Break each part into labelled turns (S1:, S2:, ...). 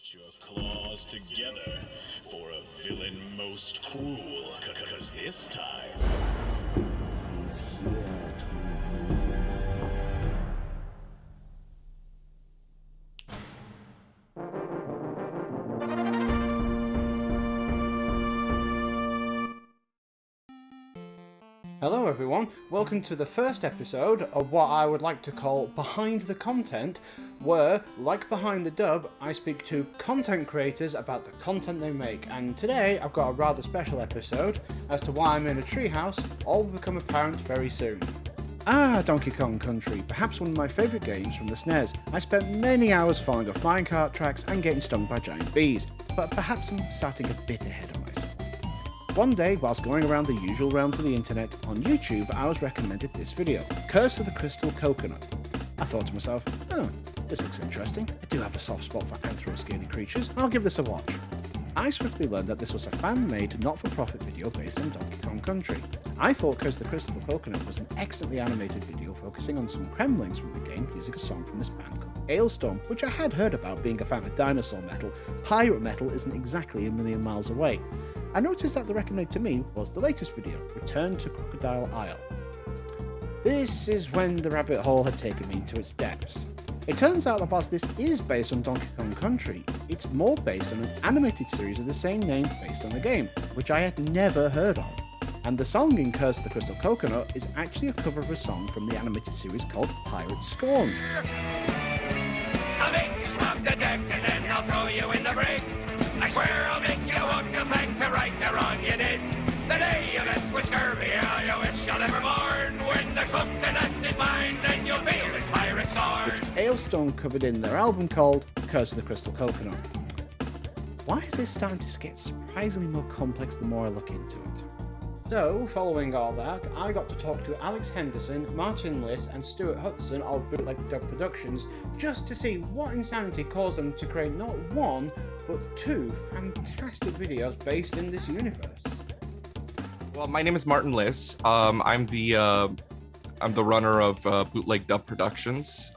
S1: your claws together for a villain most cruel, 'cause this time he's here to rule.
S2: Hello everyone, welcome to the first episode of what I would like to call Behind the Content, where, like Behind the Dub, I speak to content creators about the content they make, and today I've got a rather special episode as to why I'm in a treehouse. All will become apparent very soon. Donkey Kong Country, perhaps one of my favourite games from the SNES. I spent many hours falling off minecart tracks and getting stung by giant bees, but perhaps I'm starting a bit ahead of myself. One day, whilst going around the usual realms of the internet, on YouTube I was recommended this video, Curse of the Crystal Coconut. I thought to myself, this looks interesting. I do have a soft spot for anthro-scaly creatures, I'll give this a watch. I swiftly learned that this was a fan-made, not-for-profit video based on Donkey Kong Country. I thought Curse of the Crystal Coconut was an excellently animated video focusing on some kremlings from the game using a song from this band called Ailstorm, which I had heard about. Being a fan of dinosaur metal. Pirate metal isn't exactly a million miles away. I noticed that the recommended to me was the latest video, Return to Crocodile Isle. This is when the rabbit hole had taken me to its depths. It turns out that whilst this is based on Donkey Kong Country, it's more based on an animated series of the same name based on the game, which I had never heard of. And the song in Curse of the Crystal Coconut is actually a cover of a song from the animated series called Pirate Scorn.
S3: I'll make you swap the deck and then I'll throw you in the brig. I swear I'll make you walk the plank to right the wrong you did. The day you mess with scurvy, all you wish you'll ever mourn. When the coconut is mine, then you'll feel this pirate sword.
S2: Which Ailstone covered in their album called Curse of the Crystal Coconut. Why is this starting to get surprisingly more complex the more I look into it? So, following all that, I got to talk to Alex Henderson, Martin Liss and Stuart Hudson of Bootleg Dub Productions just to see what insanity caused them to create not one, but two fantastic videos based in this universe.
S4: Well, my name is Martin Liss. I'm the runner of Bootleg Dub Productions.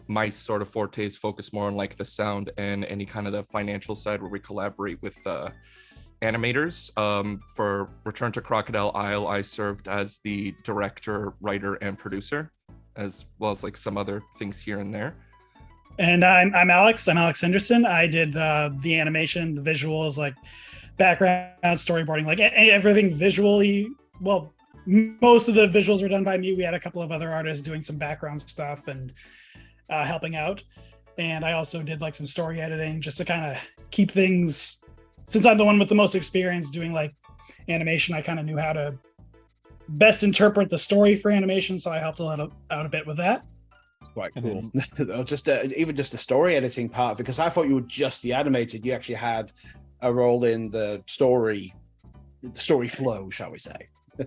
S4: My sort of fortes focus more on like the sound and any kind of the financial side where we collaborate with animators. For Return to Crocodile Isle, I served as the director, writer, and producer, as well as like some other things here and there.
S5: And I'm Alex. I'm Alex Henderson. I did the animation, the visuals, like background storyboarding, like everything visually. Well, most of the visuals were done by me. We had a couple of other artists doing some background stuff and helping out. And I also did like some story editing just to kind of keep things. Since I'm the one with the most experience doing like animation, I kind of knew how to best interpret the story for animation. So I helped out a bit with that.
S2: It's quite cool. Even just the story editing part, because I thought you were just the animated. You actually had a role in the story flow, shall we say?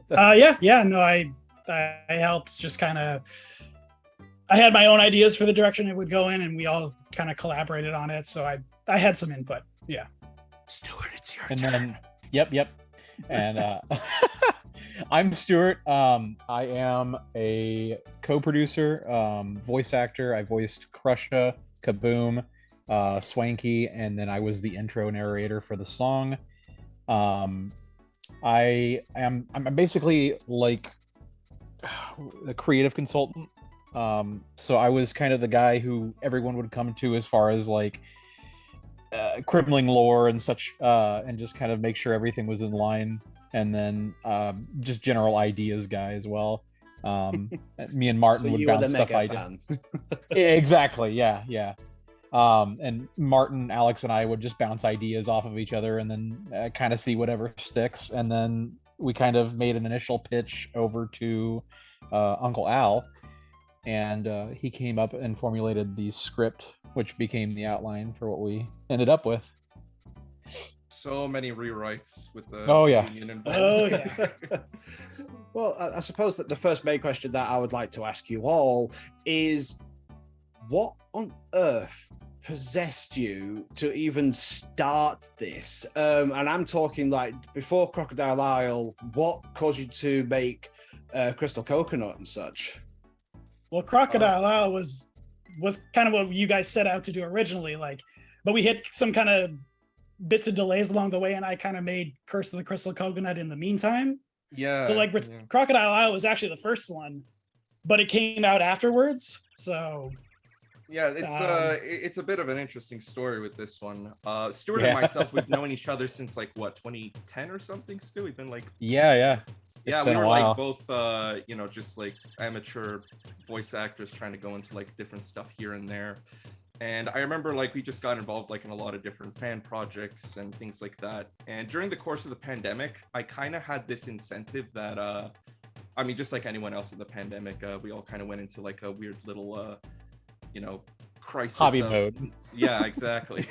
S5: I helped just kind of. I had my own ideas for the direction it would go in, and we all kind of collaborated on it. So I had some input. Yeah.
S2: Stuart, it's your
S6: and
S2: turn.
S6: then, yep. And I'm Stuart. I am a co-producer, voice actor. I voiced Crusha, Kaboom, Swanky, and then I was the intro narrator for the song. I'm basically like a creative consultant. So I was kind of the guy who everyone would come to as far as like crippling lore and such, and just kind of make sure everything was in line. And then just general ideas guy as well. Me and Martin would bounce stuff ideas. Exactly, yeah. And Martin, Alex, and I would just bounce ideas off of each other and then kind of see whatever sticks. And then we kind of made an initial pitch over to Uncle Al. And he came up and formulated the script, which became the outline for what we ended up with.
S4: So many rewrites with the union involved.
S5: Oh yeah.
S2: Well, I suppose that the first main question that I would like to ask you all is, what on earth possessed you to even start this? And I'm talking like before Crocodile Isle, what caused you to make Crystal Coconut and such?
S5: Well, Crocodile Isle was kind of what you guys set out to do originally. Like but we hit some kind of bits of delays along the way, and I kind of made Curse of the Crystal Coconut in the meantime.
S4: Yeah.
S5: So like with Crocodile Isle was actually the first one, but it came out afterwards. So
S4: yeah, it's a bit of an interesting story with this one. Stuart and myself, we've known each other since like what, 2010 or something. Stu, we've been like
S6: yeah.
S4: Yeah, we were like both you know, just like amateur voice actors trying to go into like different stuff here and there. And I remember like we just got involved like in a lot of different fan projects and things like that. And during the course of the pandemic, I kind of had this incentive that I mean, just like anyone else in the pandemic, we all kind of went into like a weird little you know, crisis
S6: hobby mode.
S4: Yeah, exactly.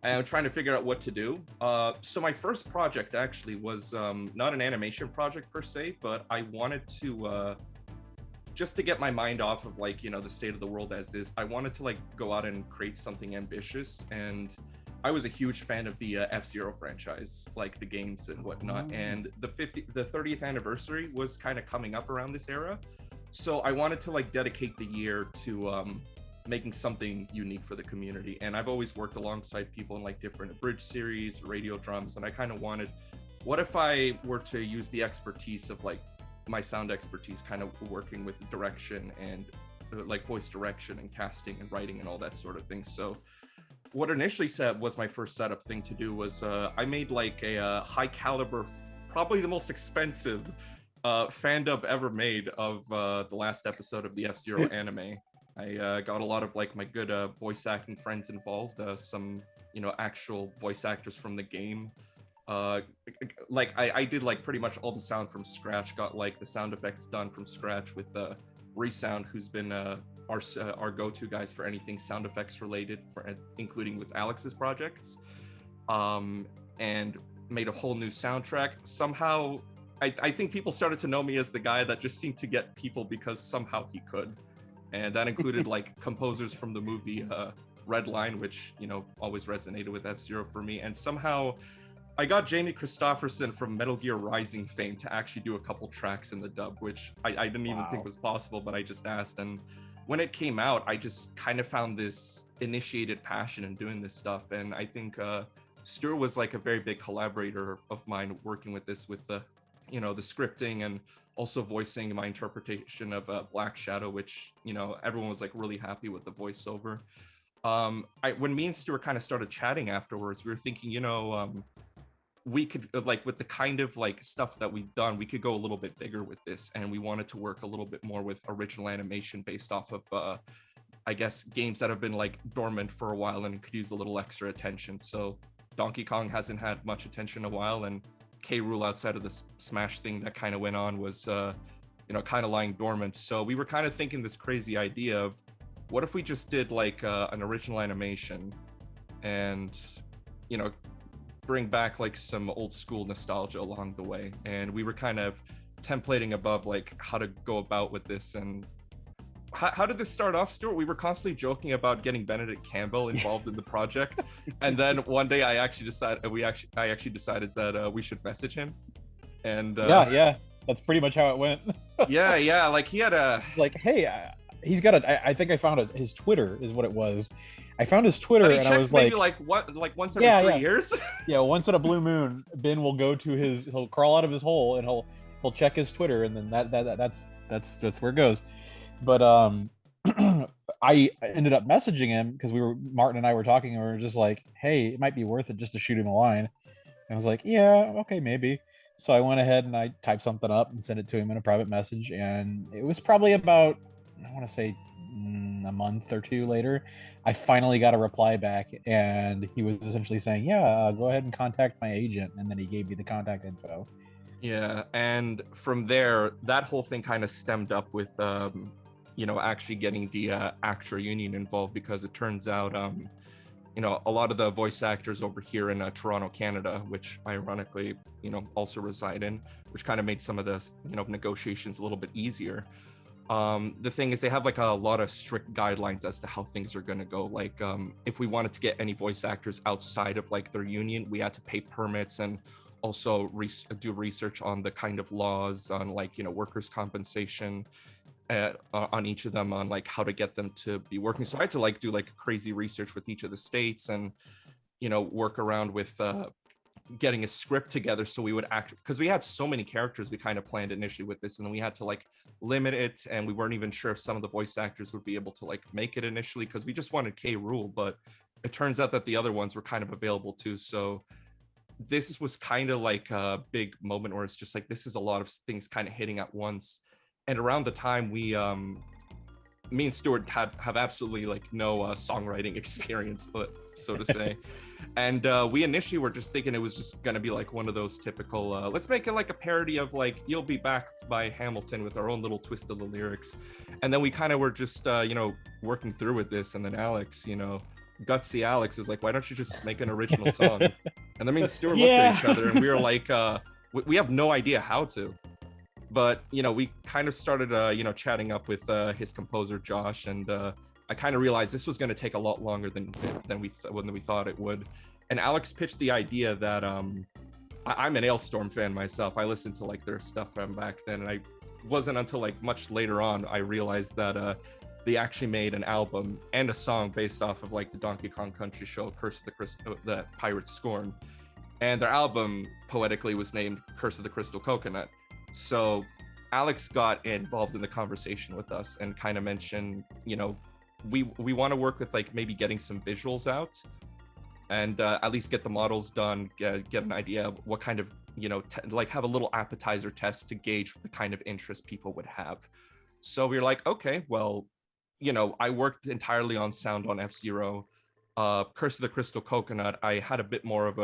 S4: And I'm trying to figure out what to do. So my first project actually was not an animation project per se, but I wanted to just to get my mind off of like, you know, the state of the world as is. I wanted to like go out and create something ambitious, and I was a huge fan of the F-Zero franchise, like the games and whatnot. And the 30th anniversary was kind of coming up around this era, so I wanted to like dedicate the year to making something unique for the community. And I've always worked alongside people in like different abridged series, radio dramas, and I kind of wanted, what if I were to use the expertise of like my sound expertise, kind of working with direction and like voice direction and casting and writing and all that sort of thing. So what initially said was my first setup thing to do was I made like a high caliber, probably the most expensive fan dub ever made of the last episode of the F-Zero anime. I got a lot of like my good voice acting friends involved, some, you know, actual voice actors from the game. Like I did like pretty much all the sound from scratch, got like the sound effects done from scratch with Resound, who's been our go-to guys for anything sound effects related, including with Alex's projects, and made a whole new soundtrack. Somehow I think people started to know me as the guy that just seemed to get people because somehow he could, and that included like composers from the movie Red Line, which, you know, always resonated with F-Zero for me. And somehow I got Jamie Christopherson from Metal Gear Rising fame to actually do a couple tracks in the dub, which I didn't even think was possible, but I just asked. And when it came out, I just kind of found this initiated passion in doing this stuff. And I think Stuart was like a very big collaborator of mine working with this, with the, you know, the scripting and also voicing my interpretation of Black Shadow, which, you know, everyone was like really happy with the voiceover. When me and Stuart kind of started chatting afterwards, we were thinking, you know, we could like, with the kind of like stuff that we've done, we could go a little bit bigger with this, and we wanted to work a little bit more with original animation based off of I guess games that have been like dormant for a while and could use a little extra attention. So Donkey Kong hasn't had much attention in a while, and Rool, outside of this Smash thing that kind of went on, was you know, kind of lying dormant. So we were kind of thinking this crazy idea of, what if we just did like an original animation and, you know, bring back like some old school nostalgia along the way. And we were kind of templating above like how to go about with this. And how did this start off, Stuart? We were constantly joking about getting Benedict Campbell involved in the project, and then one day I actually decided that we should message him. And
S6: yeah, that's pretty much how it went.
S4: yeah, like he had a
S6: like, hey, he's got a. I think I found his Twitter is what it was. I found his Twitter and I was
S4: maybe like once every 3 years.
S6: Yeah, once in a blue moon, Ben will go to he'll crawl out of his hole and he'll check his Twitter, and then that's where it goes. But I ended up messaging him because Martin and I were talking, and we were just like, hey, it might be worth it just to shoot him a line. And I was like, yeah, okay, maybe. So I went ahead and I typed something up and sent it to him in a private message, and it was probably about, I want to say, a month or two later, I finally got a reply back, and he was essentially saying, yeah, go ahead and contact my agent, and then he gave me the contact info.
S4: Yeah, and from there, that whole thing kind of stemmed up with you know, actually getting the actor union involved, because it turns out you know, a lot of the voice actors over here in Toronto, Canada, which ironically, you know, also reside in, which kind of made some of the, you know, negotiations a little bit easier. The thing is, they have like a lot of strict guidelines as to how things are going to go. Like if we wanted to get any voice actors outside of like their union, we had to pay permits and also do research on the kind of laws on, like, you know, workers' compensation. on each of them on like how to get them to be working. So I had to like do like crazy research with each of the states and work around with getting a script together so we would act, because we had so many characters we kind of planned initially with this, and then we had to like limit it, and we weren't even sure if some of the voice actors would be able to like make it initially, because we just wanted Rool, but it turns out that the other ones were kind of available too. So this was kind of like a big moment where it's just like this is a lot of things kind of hitting at once. And around the time we me and Stuart have absolutely like no songwriting experience, but so to say. And we initially were just thinking it was just gonna be like one of those typical let's make it like a parody of like You'll Be Back by Hamilton with our own little twist of the lyrics. And then we kind of were just working through with this, and then Alex, gutsy Alex is like, why don't you just make an original song? And then me and Stuart looked at each other and we were like, we have no idea how to. But we kind of started chatting up with his composer Josh, and I kind of realized this was going to take a lot longer than we thought it would. And Alex pitched the idea that I'm an Ailstorm fan myself. I listened to like their stuff from back then, and I wasn't until like much later on I realized that they actually made an album and a song based off of like the Donkey Kong Country show Curse of the Crystal, the Pirate's Scorn, and their album poetically was named Curse of the Crystal Coconut. So Alex got involved in the conversation with us and kind of mentioned, we want to work with like maybe getting some visuals out and at least get the models done, get an idea of what kind of, like have a little appetizer test to gauge the kind of interest people would have. So we were like, okay, well, I worked entirely on sound on F-Zero. Curse of the Crystal Coconut, I had a bit more of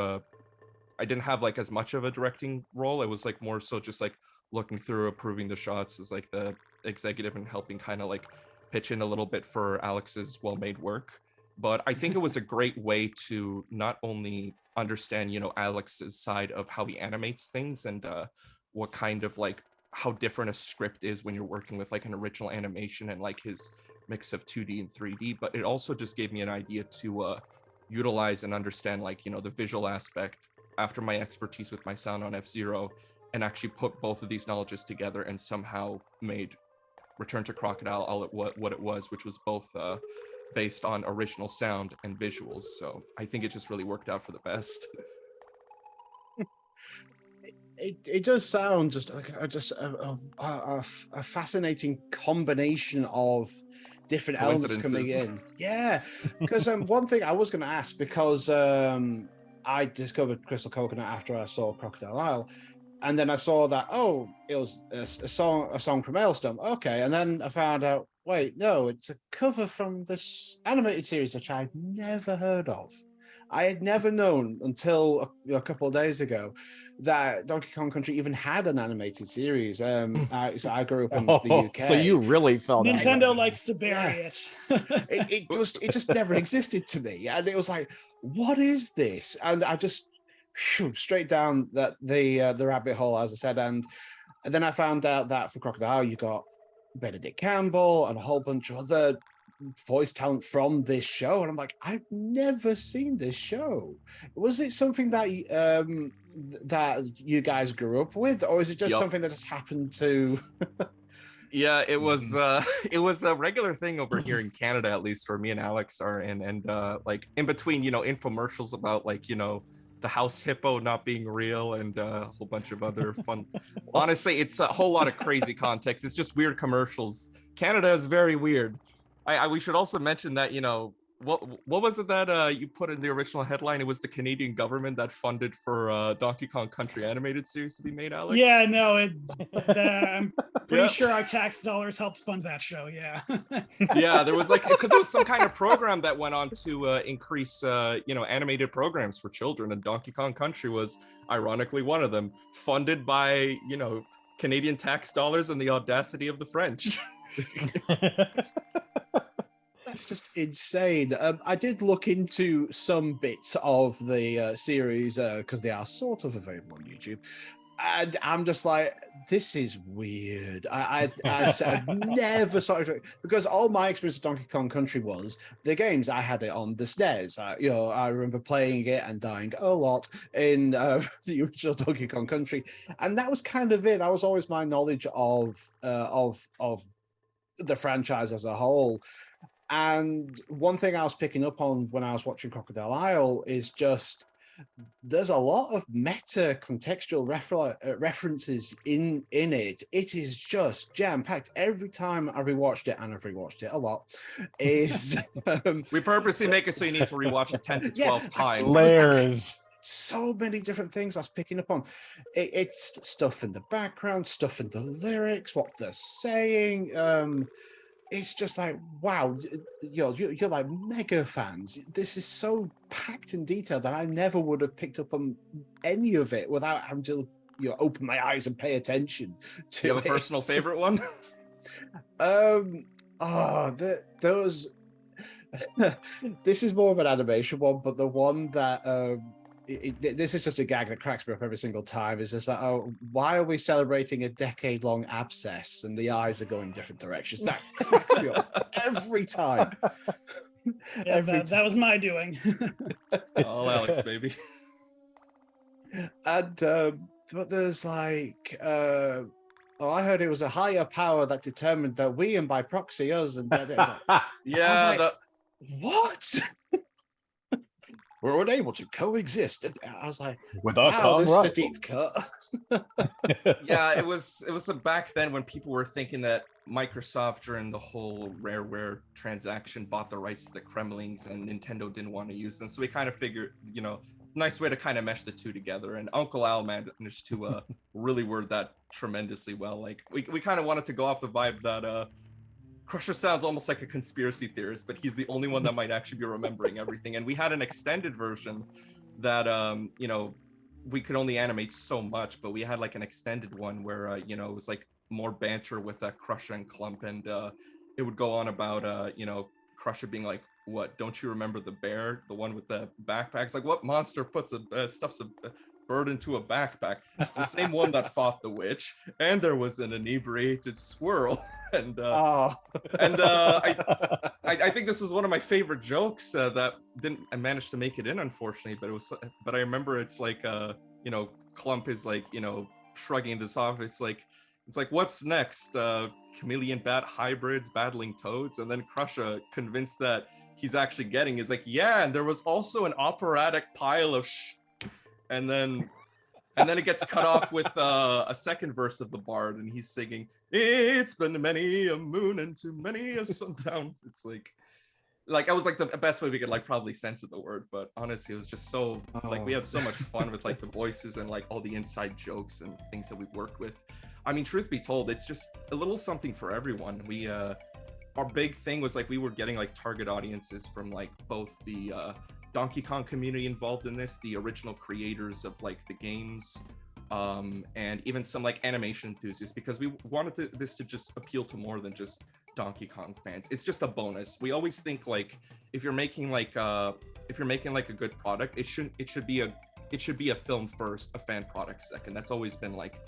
S4: I didn't have like as much of a directing role. It was like more so just like looking through, approving the shots as like the executive and helping kind of like pitch in a little bit for Alex's well-made work. But I think it was a great way to not only understand, Alex's side of how he animates things and what kind of like how different a script is when you're working with like an original animation and like his mix of 2D and 3D, but it also just gave me an idea to utilize and understand like, the visual aspect after my expertise with my sound on F-Zero, and actually put both of these knowledges together and somehow made Return to Crocodile all at what it was, which was both based on original sound and visuals. So I think it just really worked out for the best.
S2: It does sound just like a fascinating combination of different elements coming in. Yeah, because one thing I was going to ask, because I discovered Crystal Coconut after I saw Crocodile Isle, and then I saw that it was a song from Ailstorm. Okay, and then I found out, wait, no, it's a cover from this animated series which I'd never heard of. I had never known until a couple of days ago that Donkey Kong Country even had an animated series. So I grew up in the UK.
S6: So you really felt
S5: Nintendo likes to bury it.
S2: It just never existed to me, and it was like, what is this? And I just straight down the rabbit hole, as I said, and then I found out that for Crocodile you got Benedict Campbell and a whole bunch of other voice talent from this show, and I'm like, I've never seen this show. Was it something that that you guys grew up with, or is it just something that just happened to?
S4: Yeah, it was a regular thing over here in Canada, at least where me and Alex are in, and like in between, infomercials about like, the house hippo not being real and a whole bunch of other fun. Honestly, it's a whole lot of crazy context. It's just weird commercials. Canada is very weird. We should also mention that, what was it that you put in the original headline? It was the Canadian government that funded for Donkey Kong Country animated series to be made, Alex?
S5: Yeah, no, I'm pretty sure our tax dollars helped fund that show, yeah.
S4: Yeah, there was like, because there was some kind of program that went on to increase, animated programs for children, and Donkey Kong Country was ironically one of them, funded by, Canadian tax dollars and the audacity of the French.
S2: That's just insane. I did look into some bits of the series because they are sort of available on YouTube, and I'm just like, this is weird. I never saw it, because all my experience of Donkey Kong Country was the games. I had it on the SNES. I remember playing it and dying a lot in the original Donkey Kong Country, and that was kind of it. That was always my knowledge of the franchise as a whole. And one thing I was picking up on when I was watching Crocodile Isle is just there's a lot of meta contextual references in it. It is just jam packed. Every time I rewatched it, and I've rewatched it a lot, is
S4: We purposely make it so you need to rewatch it 10 to 12 times.
S6: Layers.
S2: So many different things I was picking up on. It's stuff in the background, stuff in the lyrics, what they're saying. It's just like, wow, you're like mega fans. This is so packed in detail that I never would have picked up on any of it without having to open my eyes and pay attention to
S4: You have a personal favorite one?
S2: Those this is more of an animation one, but the one that this is just a gag that cracks me up every single time. Is just like, oh, why are we celebrating a decade-long abscess and the eyes are going different directions? That cracks me up every time.
S5: Yeah, that was my doing.
S4: Oh, Alex, baby.
S2: And but there's like, I heard it was a higher power that determined that we, and by proxy us, and that like,
S4: Yeah,
S2: like, what? We're unable to coexist. And I was like, wow, this is a deep cut.
S4: Yeah, it was back then when people were thinking that Microsoft during the whole Rareware transaction bought the rights to the Kremlings and Nintendo didn't want to use them. So we kind of figured, nice way to kind of mesh the two together. And Uncle Al managed to really word that tremendously well. Like we kind of wanted to go off the vibe that Crusher sounds almost like a conspiracy theorist, but he's the only one that might actually be remembering everything. And we had an extended version that, we could only animate so much, but we had like an extended one where, it was like more banter with Crusher and Clump. And it would go on about, Crusher being like, what, don't you remember the bear? The one with the backpacks? Like, what monster puts stuffs a bird into a backpack? The same one that fought the witch. And there was an inebriated squirrel. And I think this was one of my favorite jokes that didn't manage to make it in, unfortunately. But I remember it's like Clump is like shrugging this off. It's like what's next? Chameleon bat hybrids battling toads, and then Crusher, convinced that he's actually getting, is like, yeah, and there was also an operatic pile of and then it gets cut off with a second verse of the bard, and he's singing, "It's been many a moon and too many a sundown." It's like I was like the best way we could like probably censor the word, but honestly, it was just so like we had so much fun with like the voices and like all the inside jokes and things that we worked with. I mean, truth be told, it's just a little something for everyone. We our big thing was like we were getting like target audiences from like both the Donkey Kong community involved in this, the original creators of like the games, and even some like animation enthusiasts, because we wanted this to just appeal to more than just Donkey Kong fans. It's just a bonus. We always think like if you're making like a good product, it should be a film first, a fan product second. That's always been like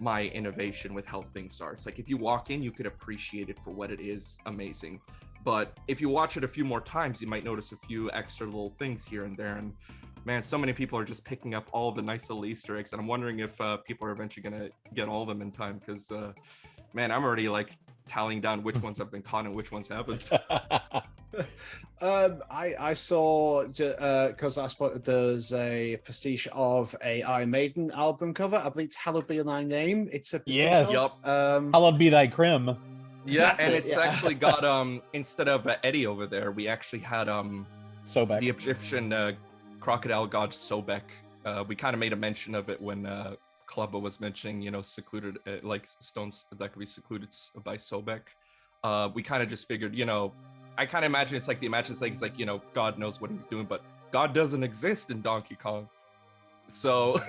S4: my innovation with how things are. It's like if you walk in, you could appreciate it for what it is, amazing. But if you watch it a few more times, you might notice a few extra little things here and there. And man, so many people are just picking up all the nice little Easter eggs. And I'm wondering if people are eventually going to get all of them in time. Because, man, I'm already like tallying down which ones have been caught and which ones haven't.
S2: I saw, because I spotted there's a pastiche of a Iron Maiden album cover. I believe Hallowed Be Thy Name. It's a pastiche.
S6: Yes.
S2: Yep.
S6: Hallowed Be Thy Crim.
S4: Yeah, and it's actually got instead of Eddie over there, we actually had
S6: Sobek,
S4: the Egyptian crocodile god Sobek. We kind of made a mention of it when Clubba was mentioning, secluded like stones that could be secluded by Sobek. We kind of just figured, I kind of imagine it's like the Imagine Things, like God knows what he's doing, but God doesn't exist in Donkey Kong. So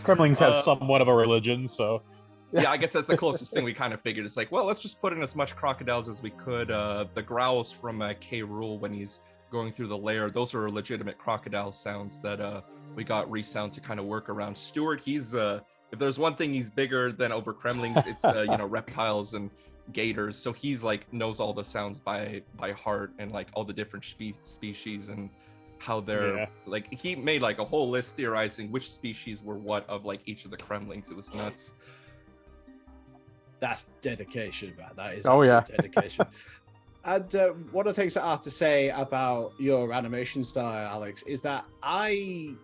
S6: Kremlings have somewhat of a religion, so.
S4: Yeah, I guess that's the closest thing we kind of figured. It's like, well, let's just put in as much crocodiles as we could. The growls from Rool when he's going through the lair, those are legitimate crocodile sounds that we got Resound to kind of work around. Stuart, he's if there's one thing he's bigger than over Kremlings, it's reptiles and gators. So he's like knows all the sounds by heart, and like all the different species and how they're like, he made like a whole list theorizing which species were what of like each of the Kremlings. It was nuts.
S2: That's dedication, man. That is
S6: Oh, yeah.
S2: absolute dedication. And one of the things that I have to say about your animation style, Alex, is that I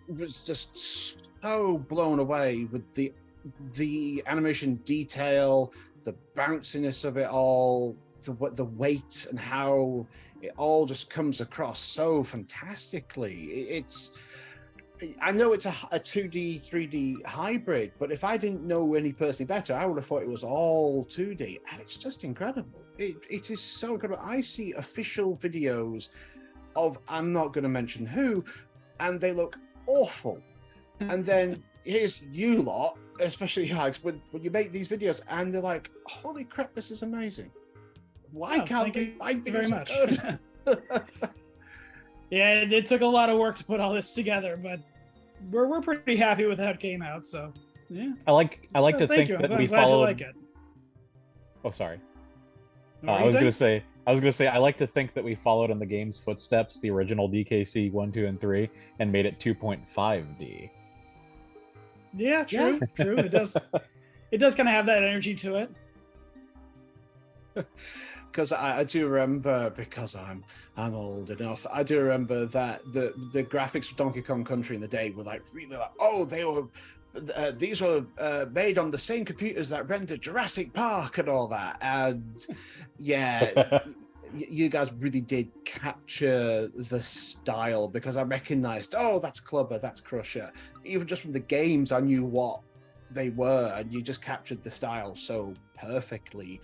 S2: was just so blown away with the animation detail, the bounciness of it all, the weight, and how it all just comes across so fantastically. I know it's a 2D, 3D hybrid, but if I didn't know any personally better, I would have thought it was all 2D, and it's just incredible. It is so incredible. I see official videos of, I'm not going to mention who, and they look awful. And then here's you lot, especially Alex, when you make these videos, and they're like, holy crap, this is amazing. Why can't
S5: thank you
S2: I
S5: very much.
S2: good?
S5: Yeah, it took a lot of work to put all this together, but we're pretty happy with how it came out. So yeah,
S6: I like to
S5: thank
S6: think
S5: you.
S6: that
S5: I'm
S6: we
S5: glad you
S6: followed.
S5: like it.
S6: Oh, sorry.
S5: What were
S6: I
S5: you
S6: was
S5: saying?
S6: gonna say I like to think that we followed in the game's footsteps, the original DKC 1, 2, and 3, and made it 2.5D.
S5: Yeah, true. It does kind of have that energy to it.
S2: Because I do remember, because I'm old enough, I do remember that the graphics of Donkey Kong Country in the day were like really like, oh, they were these were made on the same computers that rendered Jurassic Park and all that. And yeah, you guys really did capture the style, because I recognized, oh, that's Clubber, that's Crusher. Even just from the games, I knew what they were, and you just captured the style so perfectly.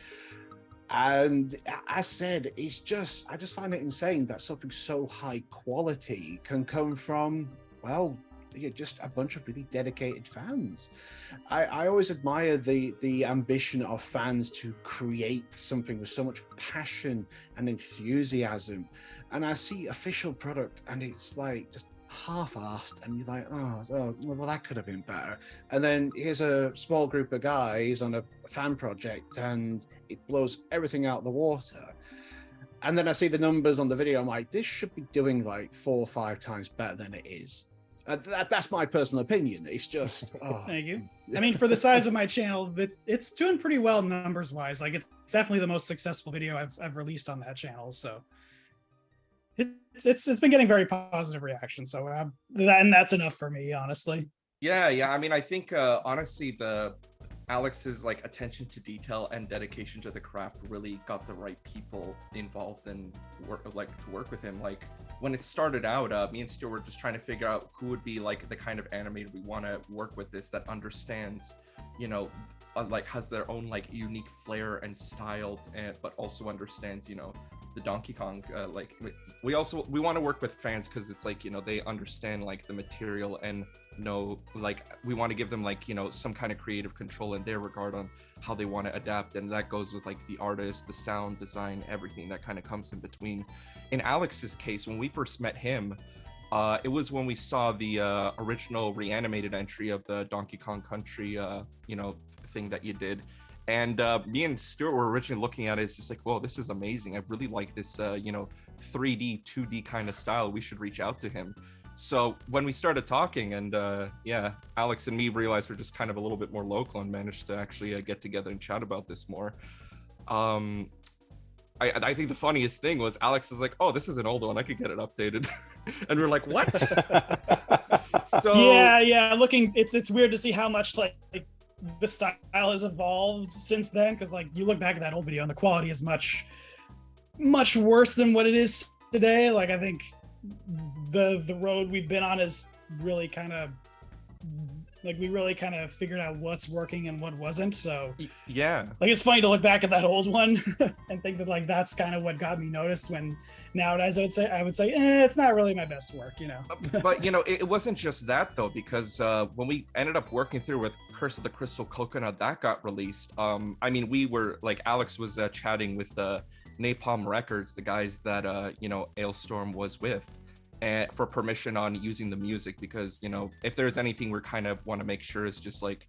S2: And as said, I just find it insane that something so high quality can come from, well, just a bunch of really dedicated fans. I always admire the ambition of fans to create something with so much passion and enthusiasm. And I see official product and it's like just half-assed, and you're like, oh, well, that could have been better. And then here's a small group of guys on a fan project and it blows everything out of the water. And then I see the numbers on the video, I'm like, this should be doing like 4 or 5 times better than it is. That's my personal opinion. It's just
S5: Thank you. I mean, for the size of my channel, it's doing pretty well numbers wise. Like, it's definitely the most successful video I've released on that channel. So it's been getting very positive reaction. So and that's enough for me, honestly.
S4: Yeah. I mean, I think honestly, Alex's like attention to detail and dedication to the craft really got the right people involved and to work with him. Like, when it started out, me and Stu were just trying to figure out who would be like the kind of animator we want to work with this, that understands, like has their own like unique flair and style, but also understands, the Donkey Kong. Like we want to work with fans because it's like, they understand like the material and know, like, we want to give them like, some kind of creative control in their regard on how they want to adapt, and that goes with like the artist, the sound design, everything that kind of comes in between. In Alex's case, when we first met him, it was when we saw the original reanimated entry of the Donkey Kong Country thing that you did, and me and Stuart were originally looking at it, it's just like, whoa, this is amazing, I really like this 3D 2D kind of style, we should reach out to him. So when we started talking, and Alex and me realized we're just kind of a little bit more local and managed to actually get together and chat about this more. I think the funniest thing was Alex was like, oh, this is an old one, I could get it updated. And we're like, what? So
S5: yeah, looking, it's weird to see how much like the style has evolved since then, because like you look back at that old video and the quality is much worse than what it is today. Like, I think the road we've been on is really kind of like, we really kind of figured out what's working and what wasn't. So
S4: yeah,
S5: like, it's funny to look back at that old one and think that like that's kind of what got me noticed, when nowadays I would say it's not really my best work,
S4: But it wasn't just that though, because when we ended up working through with Curse of the Crystal Coconut, that got released. I mean, we were like, Alex was chatting with Napalm Records, the guys that Ailstorm was with, and for permission on using the music, because if there's anything we're kind of want to make sure is just like,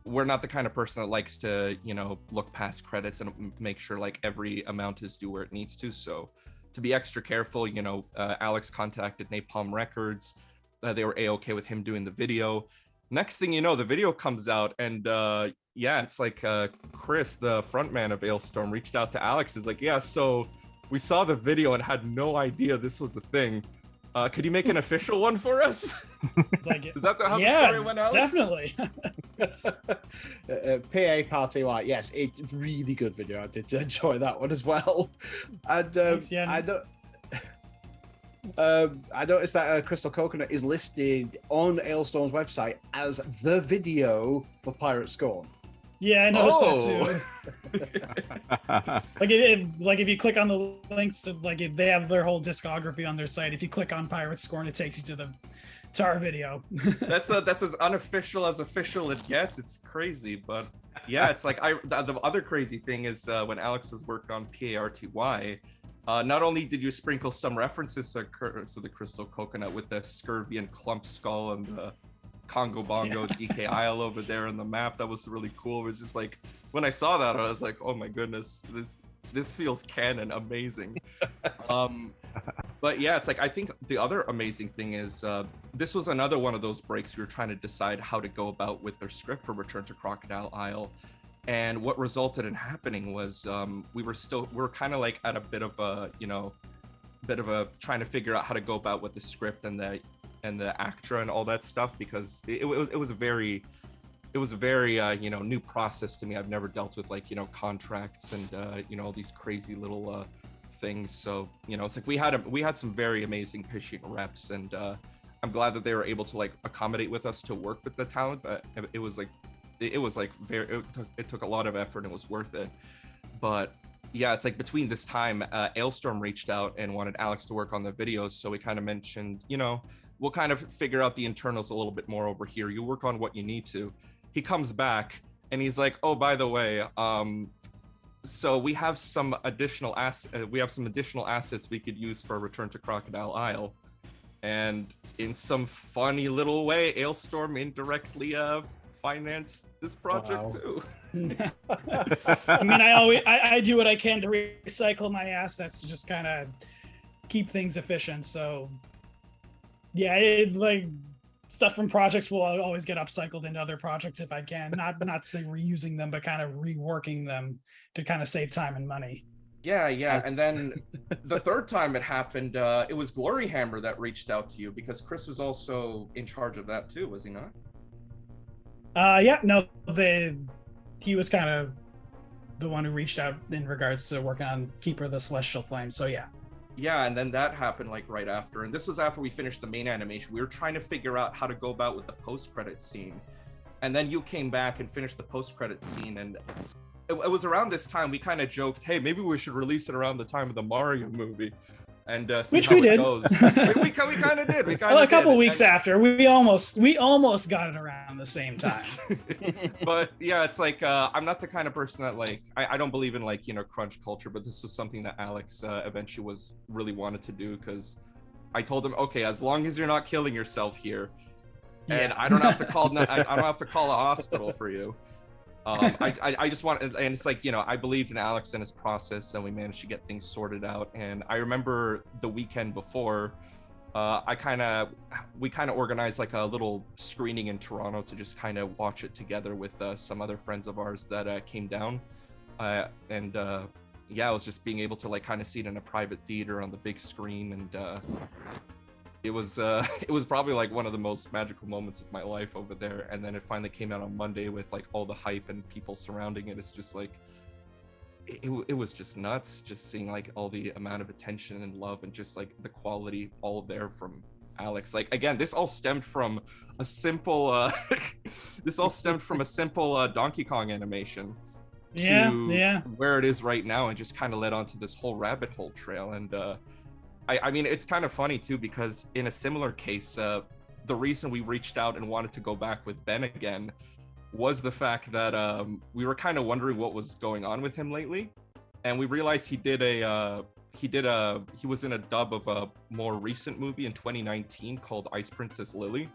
S4: we're not the kind of person that likes to look past credits and make sure like every amount is due where it needs to. So to be extra careful, Alex contacted Napalm Records, they were a-okay with him doing the video. Next thing you know, the video comes out, and yeah, it's like Chris, the frontman of Ailstorm, reached out to Alex. Is like, yeah, so we saw the video and had no idea this was the thing. Could you make an official one for us?
S5: It's like,
S4: Is that how the
S5: yeah,
S4: story went, Alex?
S5: definitely.
S2: PA Party White, yes, it's really good video. I did enjoy that one as well. And
S5: Thanks, Yen.
S2: I noticed that Crystal Coconut is listed on Ailstorm's website as the video for Pirate Scorn.
S5: Yeah, I noticed that
S4: Oh.
S5: too. Like if you click on the links to they have their whole discography on their site. If you click on Pirate Scorn, it takes you to our video.
S4: That's as unofficial as official it gets. It's crazy, but yeah, it's like the other crazy thing is when Alex was working on PARTY, not only did you sprinkle some references to the Crystal Coconut with the scurvy and clump skull and the Congo Bongo DK Isle over there on the map, that was really cool. It was just like, when I saw that, I was like, oh my goodness, this feels canon, amazing. But yeah, it's like, I think the other amazing thing is this was another one of those breaks we were trying to decide how to go about with their script for Return to Crocodile Isle. And what resulted in happening was we were kind of like at a bit of a trying to figure out how to go about with the script and the actor and all that stuff, because it was a very new process to me. I've never dealt with contracts and all these crazy little things. So it's like we had some very amazing pitching reps, and I'm glad that they were able to accommodate with us to work with the talent. But it took a lot of effort and it was worth it. But yeah, it's like between this time, Ailstorm reached out and wanted Alex to work on the videos. So we kind of mentioned, we'll kind of figure out the internals a little bit more over here. You work on what you need to. He comes back and he's like, oh, by the way, so we have some additional assets we could use for Return to Crocodile Isle. And in some funny little way, Ailstorm indirectly finance this project too.
S5: I mean, I do what I can to recycle my assets to just kind of keep things efficient. So yeah, stuff from projects will always get upcycled into other projects if I can. Not say reusing them, but kind of reworking them to kind of save time and money.
S4: Yeah. And then the third time it happened, it was Gloryhammer that reached out to you, because Chris was also in charge of that too, was he not?
S5: He was kind of the one who reached out in regards to working on Keeper of the Celestial Flame. So yeah, and then that happened right after, and this was after we finished the main animation. We were trying to figure out how to go about with the post-credit scene, and then you came back and finished the post-credit scene, and it was around this time we kind of joked, hey, maybe we should release it around the time of the Mario movie. And see which
S4: how
S5: we
S4: it
S5: did.
S4: Goes. we kind of did.
S5: A couple weeks after, we almost got it around the same time.
S4: But yeah, it's like I'm not the kind of person that I don't believe in crunch culture, but this was something that Alex eventually really wanted to do, because I told him, okay, as long as you're not killing yourself here, and I don't have to call a hospital for you. I just want, and it's like, I believed in Alex and his process, and we managed to get things sorted out. And I remember the weekend before, we kind of organized a little screening in Toronto to just kind of watch it together with some other friends of ours that came down. And it was just being able to kind of see it in a private theater on the big screen, and it was probably one of the most magical moments of my life over there. And then it finally came out on Monday with all the hype and people surrounding it. It's just it was just nuts, just seeing all the amount of attention and love and just the quality all there from Alex. Again, this all stemmed from a simple Donkey Kong animation to where it is right now, and just kind of led onto this whole rabbit hole trail. And I mean, it's kind of funny too, because in a similar case, the reason we reached out and wanted to go back with Ben again was the fact that we were kind of wondering what was going on with him lately, and we realized he was in a dub of a more recent movie in 2019 called Ice Princess Lily,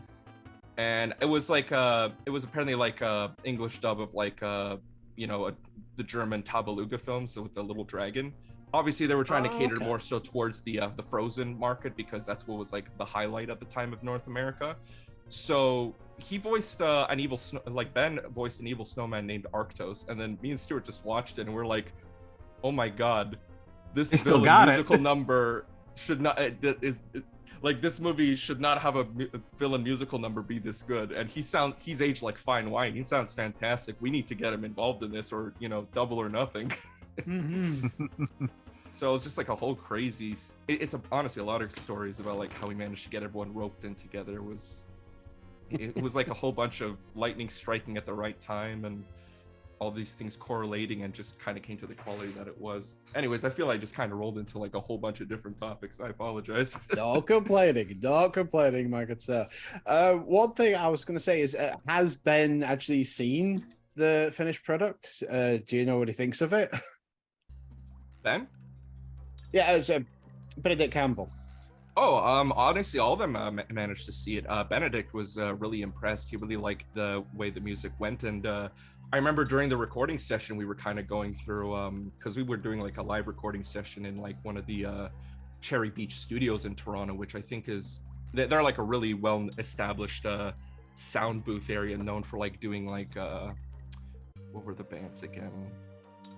S4: and it was apparently a English dub of the German Tabaluga films, so with the little dragon. Obviously, they were trying to cater more so towards the Frozen market, because that's what was the highlight at the time of North America. So he voiced Ben voiced an evil snowman named Arctos, and then me and Stuart just watched it and we're like, oh my god, this
S6: They still
S4: villain
S6: got it.
S4: musical number should not like this movie should not have a villain musical number be this good. And he's aged like fine wine. He sounds fantastic. We need to get him involved in this, or double or nothing. So it's just like a whole crazy. It's honestly a lot of stories about like how we managed to get everyone roped in together. It was like a whole bunch of lightning striking at the right time and all these things correlating, and just kind of came to the quality that it was. Anyways, I feel I just kind of rolled into like a whole bunch of different topics. I apologize.
S2: Don't complaining, my good sir. One thing I was going to say is, has Ben actually seen the finished product? Do you know what he thinks of it?
S4: Ben?
S2: Yeah, it was Benedict Campbell.
S4: Oh, honestly, all of them managed to see it. Benedict was really impressed. He really liked the way the music went, and I remember during the recording session, we were kind of going through, because we were doing like a live recording session in like one of the Cherry Beach studios in Toronto, which I think they're like a really well-established sound booth area, known for like doing like, what were the bands again?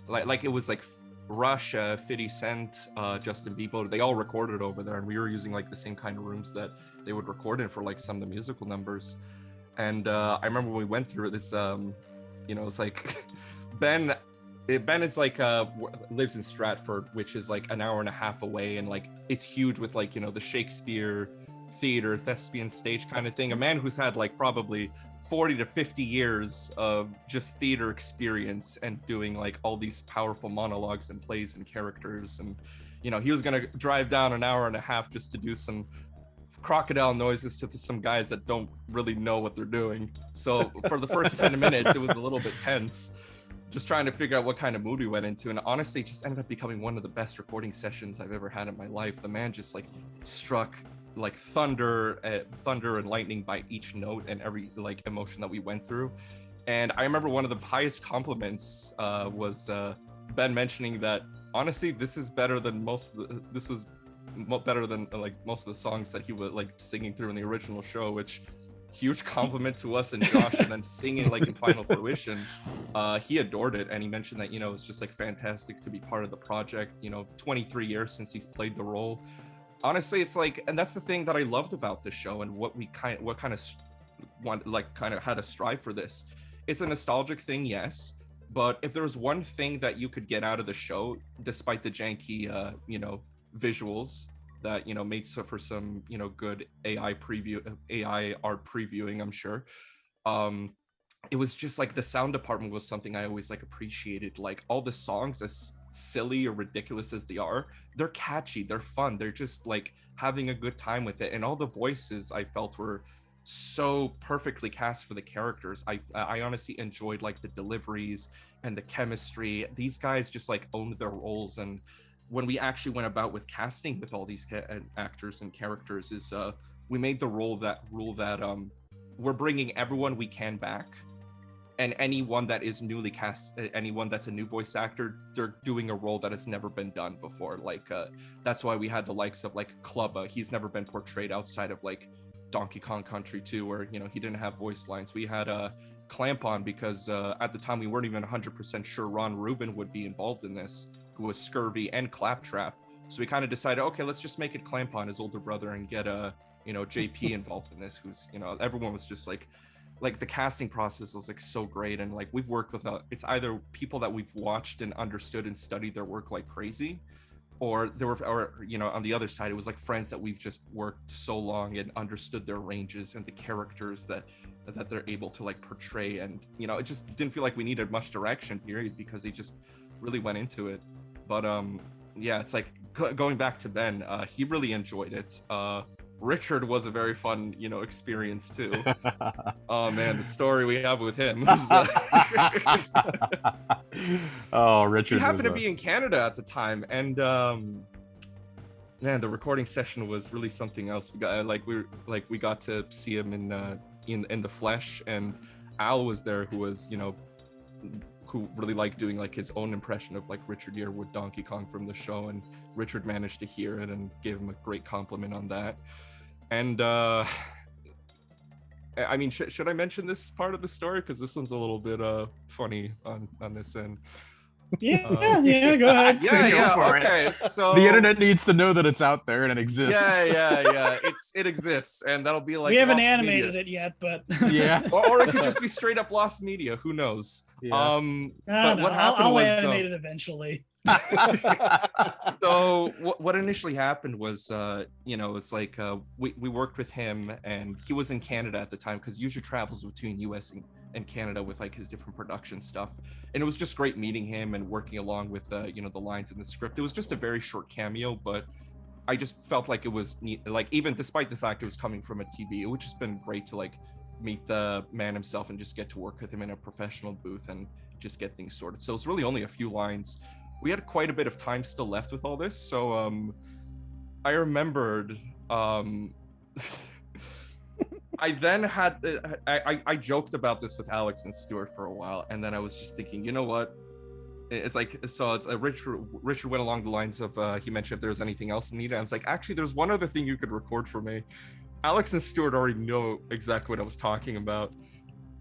S4: Like it was like Rush, 50 Cent, Justin Bieber, they all recorded over there, and we were using like the same kind of rooms that they would record in for like some of the musical numbers. And I remember when we went through this, it's like Ben is like lives in Stratford, which is like an hour and a half away, and like it's huge with like the Shakespeare theater, thespian stage kind of thing. A man who's had like probably 40 to 50 years of just theater experience and doing like all these powerful monologues and plays and characters, and he was gonna drive down an hour and a half just to do some crocodile noises to some guys that don't really know what they're doing. So for the first 10 minutes it was a little bit tense, just trying to figure out what kind of mood we went into, and honestly it just ended up becoming one of the best recording sessions I've ever had in my life. The man just like struck like thunder and lightning by each note and every like emotion that we went through. And I remember one of the highest compliments was Ben mentioning that honestly this was better than most of the songs that he was like singing through in the original show, which huge compliment to us and Josh. And then singing it like in final fruition, he adored it, and he mentioned that it's just like fantastic to be part of the project. 23 years since he's played the role. Honestly, it's like, and that's the thing that I loved about this show, and what kind of had to strive for this. It's a nostalgic thing, yes, but if there was one thing that you could get out of the show, despite the janky visuals that made for some good AI art previewing, I'm sure, it was just like the sound department was something I always like appreciated. Like all the songs, as silly or ridiculous as they are, they're catchy, they're fun, they're just like having a good time with it. And all the voices I felt were so perfectly cast for the characters. I honestly enjoyed like the deliveries and the chemistry. These guys just like owned their roles. And when we actually went about with casting with all these actors and characters, is we made the rule that we're bringing everyone we can back, and anyone that is newly cast, anyone that's a new voice actor, they're doing a role that has never been done before. Like that's why we had the likes of like Clubba. He's never been portrayed outside of like Donkey Kong Country 2, where he didn't have voice lines. We had Clamp on because at the time we weren't even 100% sure Ron Rubin would be involved in this, who was Scurvy and Claptrap. So we kind of decided, okay, let's just make it Clamp on, his older brother, and get JP involved in this, who's everyone was just like the casting process was like so great. And like we've worked with it's either people that we've watched and understood and studied their work like crazy, or on the other side it was like friends that we've just worked so long and understood their ranges and the characters that they're able to like portray. And it just didn't feel like we needed much direction, period, because they just really went into it. But yeah, it's like going back to Ben, he really enjoyed it. Richard was a very fun experience too. Oh man, the story we have with him was,
S6: oh, Richard,
S4: he happened to be in Canada at the time, and man, the recording session was really something else. We got to see him in the flesh, and Al was there, who was who really liked doing like his own impression of like Richard Gere with Donkey Kong from the show, and Richard managed to hear it and gave him a great compliment on that. And I mean, should I mention this part of the story? Because this one's a little bit funny on this end.
S5: Yeah, go ahead.
S4: Okay, so
S6: The internet needs to know that it's out there and it exists.
S4: Yeah. It exists, and that'll be like
S5: we haven't
S4: lost
S5: animated
S4: media.
S5: it yet, but
S6: Yeah.
S4: or it could just be straight up lost media. Who knows?
S6: Yeah.
S4: But what happened
S5: I'll
S4: was
S5: animate it eventually.
S4: so what initially happened was it's like we worked with him, and he was in Canada at the time because he usually travels between US and Canada with like his different production stuff, and it was just great meeting him and working along with the lines in the script. It was just a very short cameo, but I just felt like it was neat, like even despite the fact it was coming from a TV, it would just been great to like meet the man himself and just get to work with him in a professional booth and just get things sorted. So it's really only a few lines. We had quite a bit of time still left with all this, so I remembered I then had I joked about this with Alex and Stuart for a while, and then I was just thinking, you know what, it's like, so it's Richard went along the lines of he mentioned if there's anything else needed. I was like, actually there's one other thing you could record for me. Alex and Stuart already know exactly what I was talking about,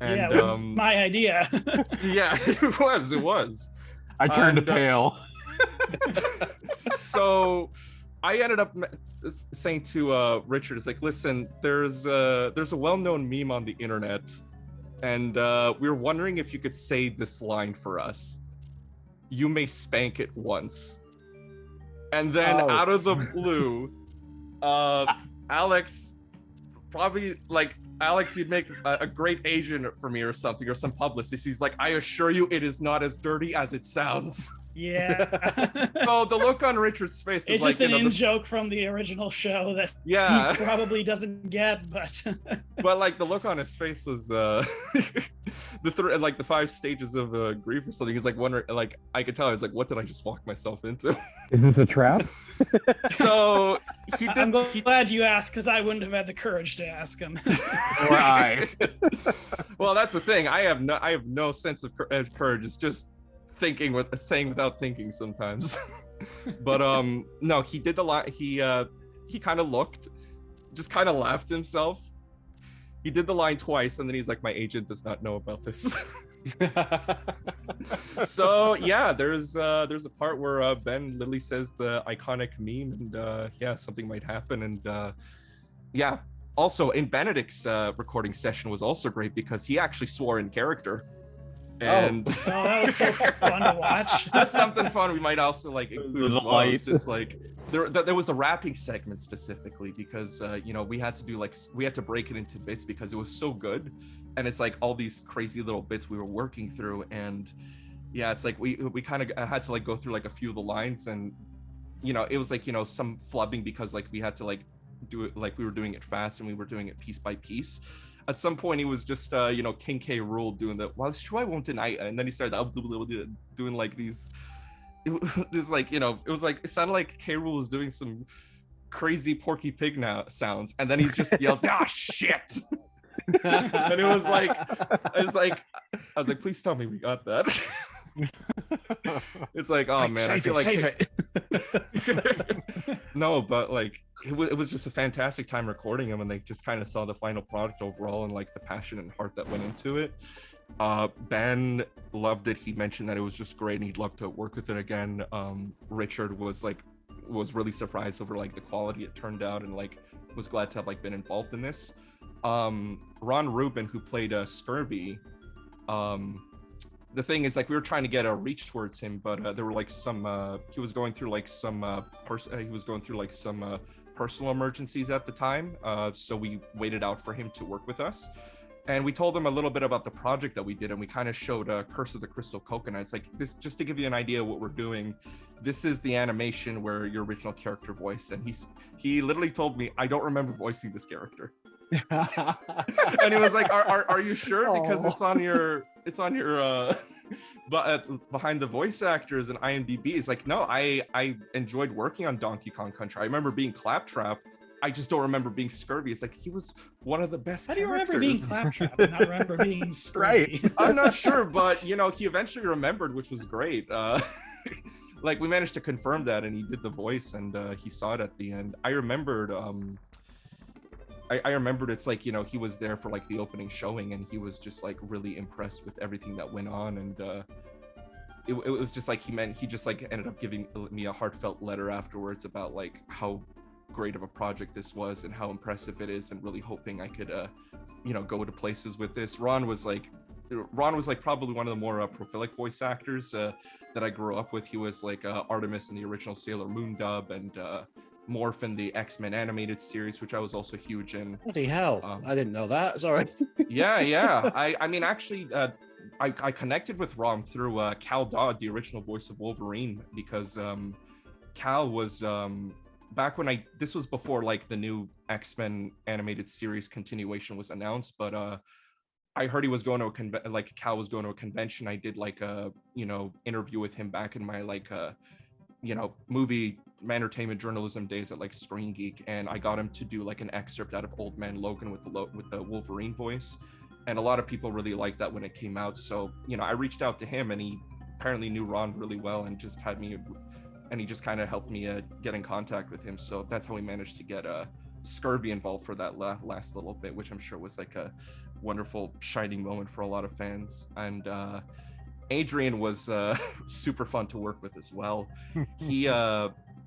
S4: and
S5: yeah, it was my idea.
S4: Yeah, it was.
S6: I turned pale.
S4: So I ended up saying to Richard, it's like, listen, there's a well-known meme on the internet, and we were wondering if you could say this line for us. You may spank it once. And then out of the blue, Alex, probably like, Alex, you'd make a great agent for me or something, or some publicist. He's like, I assure you it is not as dirty as it sounds.
S5: Yeah.
S4: So the look on Richard's face is
S5: it's
S4: like,
S5: just an in-joke from the original show that he probably doesn't get, but
S4: but like the look on his face was like the 5 stages of grief or something. He's like wondering, like I could tell, he's like, what did I just walk myself into?
S6: Is this a trap?
S4: So he did.
S5: I'm glad you asked, because I wouldn't have had the courage to ask him.
S6: Right.
S4: Well, that's the thing. I have no sense of courage. It's just saying without thinking sometimes. But no, he did the line. He kind of looked, just kind of laughed to himself. He did the line twice, and then he's like, my agent does not know about this. So yeah, there's a part where Ben literally says the iconic meme, and something might happen. And yeah, also in Benedict's recording session was also great because he actually swore in character. And
S5: that was so fun to watch.
S4: That's something fun we might also like include as well. It's just like there was the rapping segment specifically because we had to break it into bits because it was so good, and it's like all these crazy little bits we were working through, and yeah, it's like we kind of had to like go through like a few of the lines, and it was like some flubbing because like we had to like do it like we were doing it fast and we were doing it piece by piece. At some point, he was just, King K. Rool doing the, well, it's true, I won't deny it. And then he started doing like these, it was like, it was like, it sounded like K. Rool was doing some crazy Porky Pig sounds. And then he just yells, shit. And it was like, I was like, please tell me we got that. It's like, oh man, I feel like
S1: save it.
S4: No, but like it was just a fantastic time recording them, and they just kind of saw the final product overall and like the passion and heart that went into it. Ben loved it. He mentioned that it was just great and he'd love to work with it again. Richard was really surprised over like the quality it turned out, and like was glad to have like been involved in this. Ron Rubin, who played Scurvy, the thing is, like, we were trying to get a reach towards him, but there were like some he was going through like some personal emergencies at the time, so we waited out for him to work with us, and we told him a little bit about the project that we did, and we kind of showed Curse of the Crystal Coconut. It's like, this, just to give you an idea of what we're doing, this is the animation where your original character voice, and he literally told me, I don't remember voicing this character. And he was like, are you sure? Because it's on your but behind the voice actors and IMDb. It's like, no, I enjoyed working on Donkey Kong Country. I remember being Claptrap. I just don't remember being Scurvy. It's like, he was one of the best.
S5: How do you
S4: characters.
S5: remember being Claptrap and not remember being Scurvy?
S6: Right.
S4: I'm not sure, but he eventually remembered, which was great. Like, we managed to confirm that, and he did the voice, and he saw it at the end. I remembered I remembered it's like, you know, he was there for like the opening showing, and he was just like really impressed with everything that went on, and it was just like he just like ended up giving me a heartfelt letter afterwards about like how great of a project this was and how impressive it is, and really hoping I could you know, go to places with this. Ron was like probably one of the more prolific voice actors that I grew up with. He was like Artemis in the original Sailor Moon dub, and Morph in the X-Men animated series, which I was also huge in.
S2: Bloody hell, I didn't know that. Sorry.
S4: Yeah. I mean, actually, I connected with Ron through Cal Dodd, the original voice of Wolverine, because Cal was back when this was before like the new X-Men animated series continuation was announced, but I heard he was going to like Cal was going to a convention. I did like a, you know, interview with him back in my like you know, movie entertainment journalism days at like Screen Geek, and I got him to do like an excerpt out of Old Man Logan with the Wolverine voice, and a lot of people really liked that when it came out. So, you know, I reached out to him, and he apparently knew Ron really well, and just had me, and he just kind of helped me get in contact with him. So that's how we managed to get Scurvy involved for that last little bit, which I'm sure was like a wonderful shining moment for a lot of fans. And Adrian was super fun to work with as well. He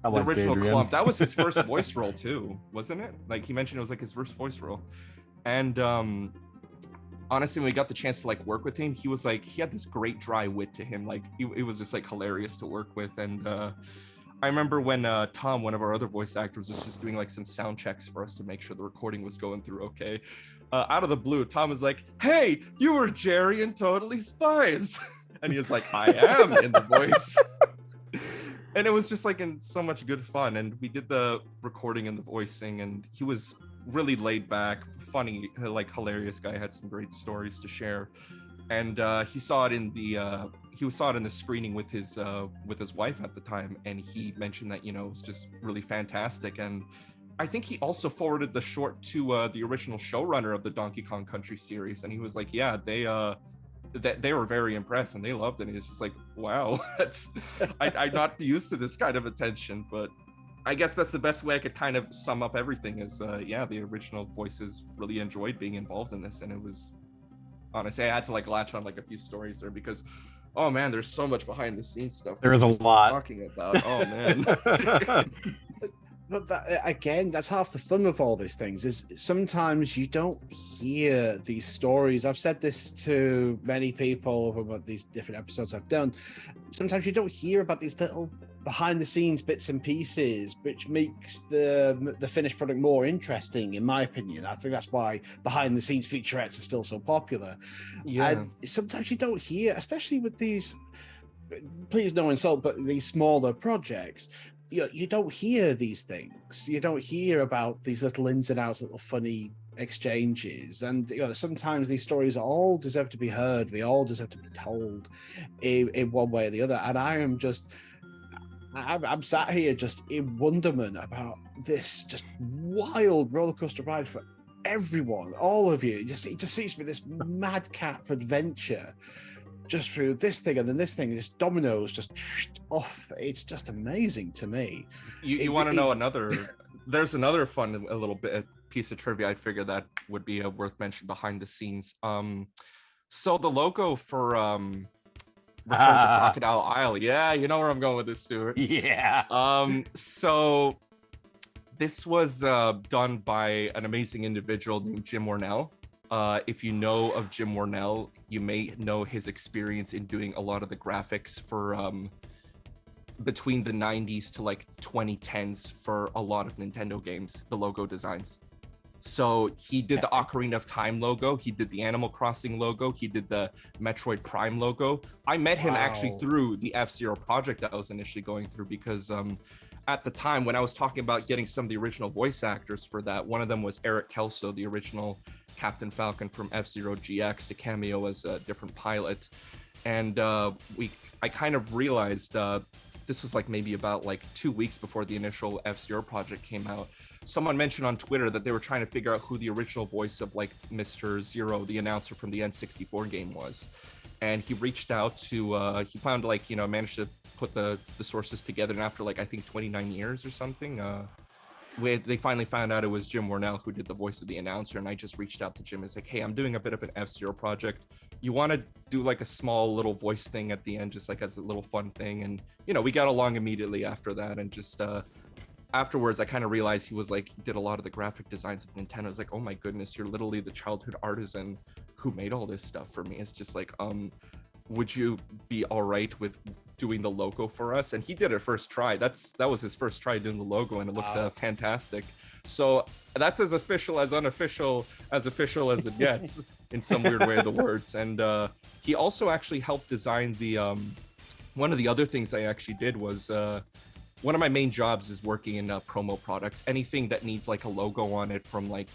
S4: the original Clump, that was his first voice role too, wasn't it? Like he mentioned it was like his first voice role. And honestly, when we got the chance to like work with him, he was like, he had this great dry wit to him. Like it was just like hilarious to work with. And I remember when Tom, one of our other voice actors, was just doing like some sound checks for us to make sure the recording was going through okay. Out of the blue, Tom was like, "Hey, you were Jerry in Totally Spies." And he was like, "I am," in the voice. And it was just like in so much good fun. And we did the recording and the voicing, and he was really laid back, funny, like hilarious guy, had some great stories to share. And he saw it in the screening with his wife at the time, and he mentioned that, you know, it was just really fantastic. And I think he also forwarded the short to the original showrunner of the Donkey Kong Country series, and he was like, yeah, they were very impressed and they loved it. And it's just like, wow, I'm not used to this kind of attention, but I guess that's the best way I could kind of sum up everything is yeah, the original voices really enjoyed being involved in this. And it was, honestly, I had to like latch on like a few stories there because, oh man, there's so much behind the scenes stuff
S6: there is a lot
S4: talking about. Oh man.
S2: But that, again, that's half the fun of all these things, is sometimes you don't hear these stories. I've said this to many people about these different episodes I've done. Sometimes you don't hear about these little behind the scenes bits and pieces, which makes the finished product more interesting, in my opinion. I think that's why behind the scenes featurettes are still so popular.
S4: Yeah.
S2: And sometimes you don't hear, especially with these, please no insult, but these smaller projects, you don't hear these things. You don't hear about these little ins and outs, little funny exchanges. And sometimes these stories all deserve to be heard. They all deserve to be told in one way or the other. And I'm sat here just in wonderment about this just wild rollercoaster ride for everyone, all of you. It just seems to be this madcap adventure just through this thing and then this thing, just dominoes just off. It's just amazing to me.
S4: You want to know another? There's another fun, a little bit piece of trivia. I figured that would be worth mentioning behind the scenes. So the logo for Return to Crocodile Isle. Yeah, you know where I'm going with this, Stuart.
S6: Yeah.
S4: So this was done by an amazing individual named Jim Wornell. If you know of Jim Wornell, you may know his experience in doing a lot of the graphics for between the 90s to like 2010s for a lot of Nintendo games, the logo designs. So he did the Ocarina of Time logo, he did the Animal Crossing logo, he did the Metroid Prime logo. I met him actually through the F-Zero project that I was initially going through, because at the time when I was talking about getting some of the original voice actors for that, one of them was Eric Kelso, the original Captain Falcon from F-Zero GX, to cameo as a different pilot. And I kind of realized this was like maybe about like 2 weeks before the initial F-Zero project came out. Someone mentioned on Twitter that they were trying to figure out who the original voice of like Mr. Zero, the announcer from the N64 game, was. And he reached out to, he found like, managed to put the sources together. And after like, I think 29 years or something, they finally found out it was Jim Warnell who did the voice of the announcer, and I just reached out to Jim and was like, hey, I'm doing a bit of an F-Zero project. You want to do like a small little voice thing at the end, just like as a little fun thing? And we got along immediately after that. And just afterwards, I kind of realized he did a lot of the graphic designs of Nintendo. I was like, oh my goodness, you're literally the childhood artisan who made all this stuff for me. It's just like, would you be all right with doing the logo for us? And he did it first try. That was his first try doing the logo, and it looked fantastic. So that's as official as unofficial as it gets in some weird way of the words. And he also actually helped design the one of the other things I actually did was one of my main jobs is working in promo products. Anything that needs like a logo on it, from like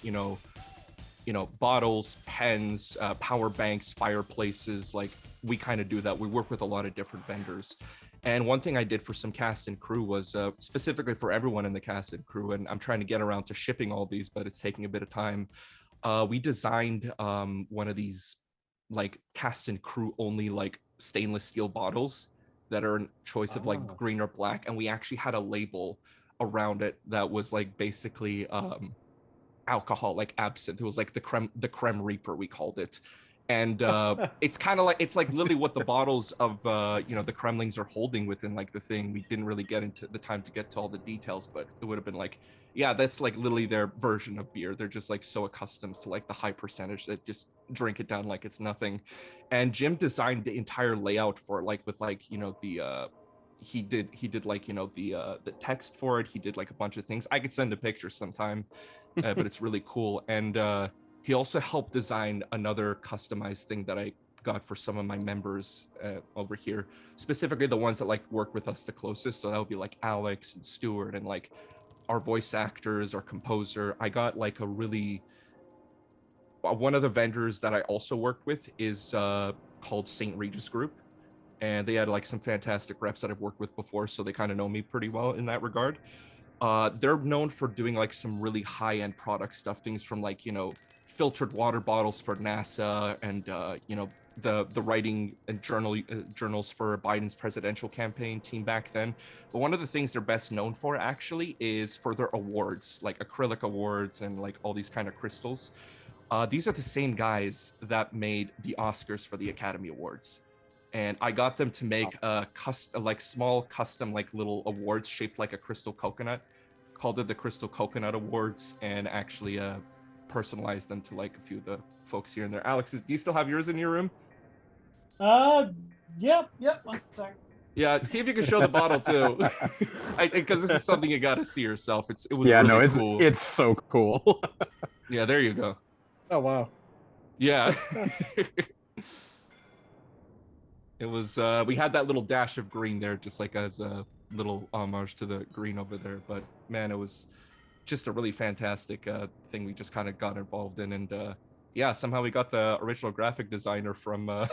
S4: bottles, pens, power banks, fireplaces, like we kind of do that. We work with a lot of different vendors. And one thing I did for some cast and crew was specifically for everyone in the cast and crew, and I'm trying to get around to shipping all these, but it's taking a bit of time. We designed one of these like cast and crew only like stainless steel bottles that are a choice of like green or black. And we actually had a label around it that was like basically alcohol, like absinthe. It was like the creme reaper, we called it. And it's kind of like, it's like literally what the bottles of the Kremlings are holding within like the thing. We didn't really get into the time to get to all the details, but it would have been like, yeah, that's like literally their version of beer. They're just like so accustomed to like the high percentage that just drink it down like it's nothing. And Jim designed the entire layout for it, like with like the he did like the text for it. He did like a bunch of things. I could send a picture sometime, but it's really cool. And he also helped design another customized thing that I got for some of my members over here, specifically the ones that like work with us the closest. So that would be like Alex and Stuart and like our voice actors, our composer. I got like a really, one of the vendors that I also worked with is called St. Regis Group. And they had like some fantastic reps that I've worked with before. So they kind of know me pretty well in that regard. They're known for doing like some really high-end product stuff, things from like, filtered water bottles for NASA and, the writing and journals for Biden's presidential campaign team back then. But one of the things they're best known for actually is for their awards, like acrylic awards and like all these kind of crystals. These are the same guys that made the Oscars for the Academy Awards. And I got them to make small custom like little awards shaped like a crystal coconut, called it the Crystal Coconut Awards, and actually personalized them to like a few of the folks here and there. Alex, do you still have yours in your room?
S5: Yep. 1 sec.
S4: Yeah, see if you can show the bottle too, because this is something you got to see yourself. It was cool.
S6: It's so cool.
S4: Yeah, there you go.
S2: Oh wow.
S4: Yeah. It was we had that little dash of green there, just like as a little homage to the green over there. But man, it was just a really fantastic thing we just kind of got involved in. And yeah, somehow we got the original graphic designer from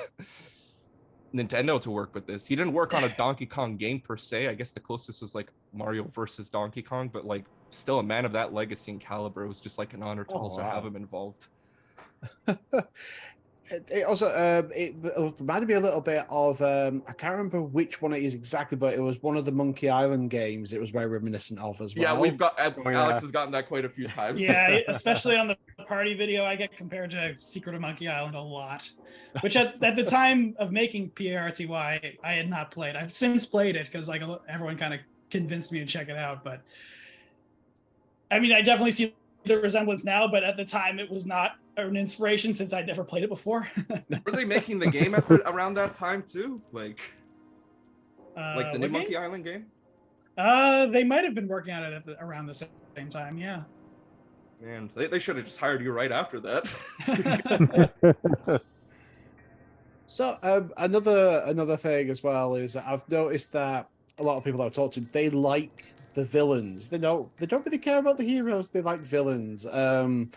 S4: Nintendo to work with this. He didn't work on a Donkey Kong game per se. I guess the closest was like Mario versus Donkey Kong, but like still a man of that legacy and caliber. It was just like an honor to have him involved.
S2: It also it reminded me a little bit of I can't remember which one it is exactly, but it was one of the Monkey Island games. It was very reminiscent of as well.
S4: Yeah, we've got Alex has gotten that quite a few times.
S5: Yeah, especially on the party video, I get compared to Secret of Monkey Island a lot, which at the time of making PRTY, I had not played. I've since played it because like everyone kind of convinced me to check it out. But I mean, I definitely see the resemblance now, but at the time it was not an inspiration since I'd never played it before.
S4: Were they making the game around that time too? Like the new Monkey Island game?
S5: They might have been working on it around the same time, yeah.
S4: Man, they should have just hired you right after that.
S2: So another thing as well is I've noticed that a lot of people I've talked to, they like the villains. They don't really care about the heroes. They like villains. And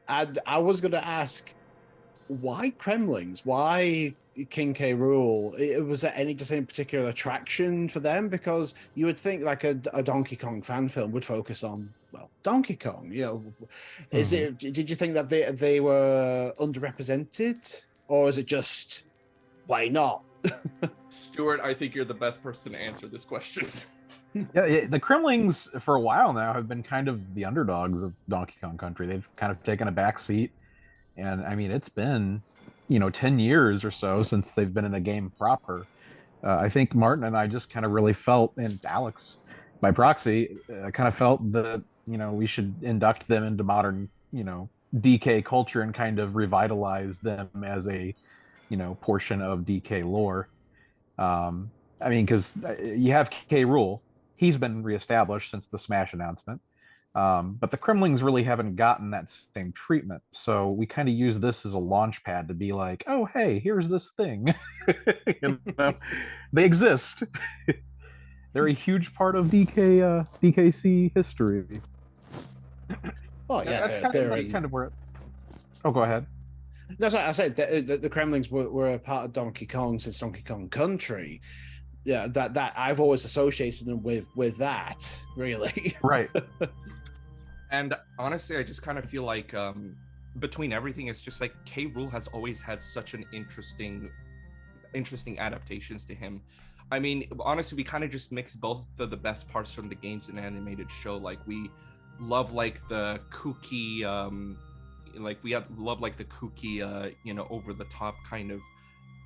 S2: I was going to ask, why Kremlings? Why King K. Rool? Was there any particular attraction for them? Because you would think like a Donkey Kong fan film would focus on, well, Donkey Kong. Is it? Did you think that they were underrepresented, or is it just why not?
S4: Stuart, I think you're the best person to answer this question.
S6: Yeah, the Kremlings for a while now have been kind of the underdogs of Donkey Kong Country. They've kind of taken a back seat, and I mean, it's been 10 years or so since they've been in a game proper. I think Martin and I just kind of really felt, and Alex by proxy, kind of felt that we should induct them into modern DK culture and kind of revitalize them as a portion of DK lore. I mean, because you have K. Rool, he's been reestablished since the Smash announcement. But the Kremlings really haven't gotten that same treatment. So we kind of use this as a launch pad to be like, oh, hey, here's this thing. They exist. They're a huge part of DKC history.
S2: Oh yeah,
S6: That's kind of where it. Oh, go ahead.
S2: That's what I said. The Kremlings were a part of Donkey Kong since Donkey Kong Country. Yeah, that I've always associated them with that. Really,
S6: right.
S4: And honestly, I just kind of feel like between everything, it's just like K. Rool has always had such an interesting adaptations to him. I mean, honestly, we kind of just mix both of the best parts from the games and animated show. Like we love like the kooky, love the kooky, over the top kind of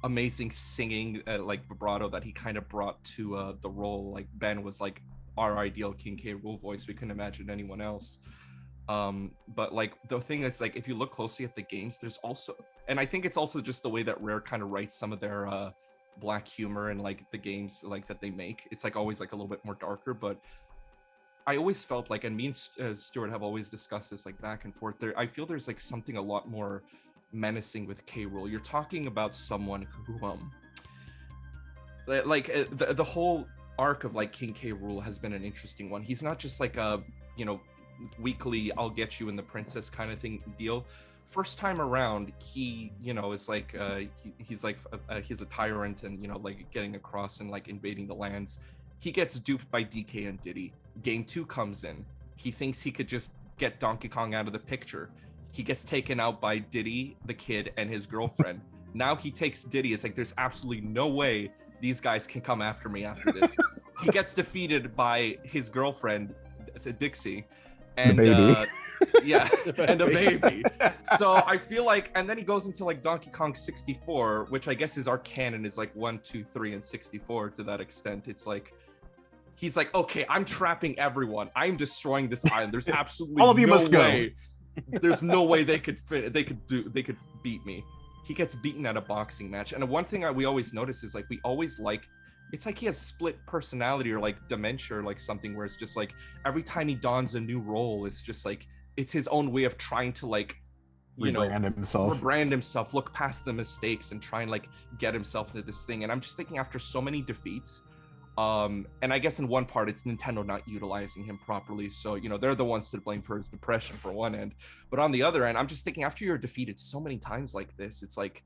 S4: amazing singing, like vibrato that he kind of brought to the role. Like Ben was like our ideal King K. Rool voice. We couldn't imagine anyone else. But like the thing is, like if you look closely at the games, there's also, and I think it's also just the way that Rare kind of writes some of their black humor and like the games like that they make. It's like always like a little bit more darker, but I always felt like, and me and Stuart have always discussed this like back and forth there, I feel there's like something a lot more menacing with K. Rool. You're talking about someone who the whole arc of like King K. Rool has been an interesting one. He's not just like a weekly I'll get you in the princess kind of thing deal. First time around, he is like he's a tyrant and like getting across and like invading the lands. He gets duped by DK and Diddy. Game 2 comes in. He thinks he could just get Donkey Kong out of the picture. He gets taken out by Diddy, the kid, and his girlfriend. Now he takes Diddy. It's like there's absolutely no way these guys can come after me after this. He gets defeated by his girlfriend, Dixie, and
S6: the baby.
S4: Yeah, and a baby. So I feel like, and then he goes into like Donkey Kong 64, which I guess is our canon is like 1, 2, 3, and 64 to that extent. It's like he's like, okay, I'm trapping everyone. I'm destroying this island. There's absolutely
S6: all of you
S4: no
S6: must
S4: way. There's no way they could beat me. He gets beaten at a boxing match. And one thing we always notice is like we always like, it's like he has split personality or like dementia or like something where it's just like every time he dons a new role, it's just like it's his own way of trying to like rebrand himself, look past the mistakes and try and like get himself into this thing. And I'm just thinking after so many defeats, and I guess in one part it's Nintendo not utilizing him properly, so they're the ones to blame for his depression for one end, but on the other end I'm just thinking after you're defeated so many times like this, it's like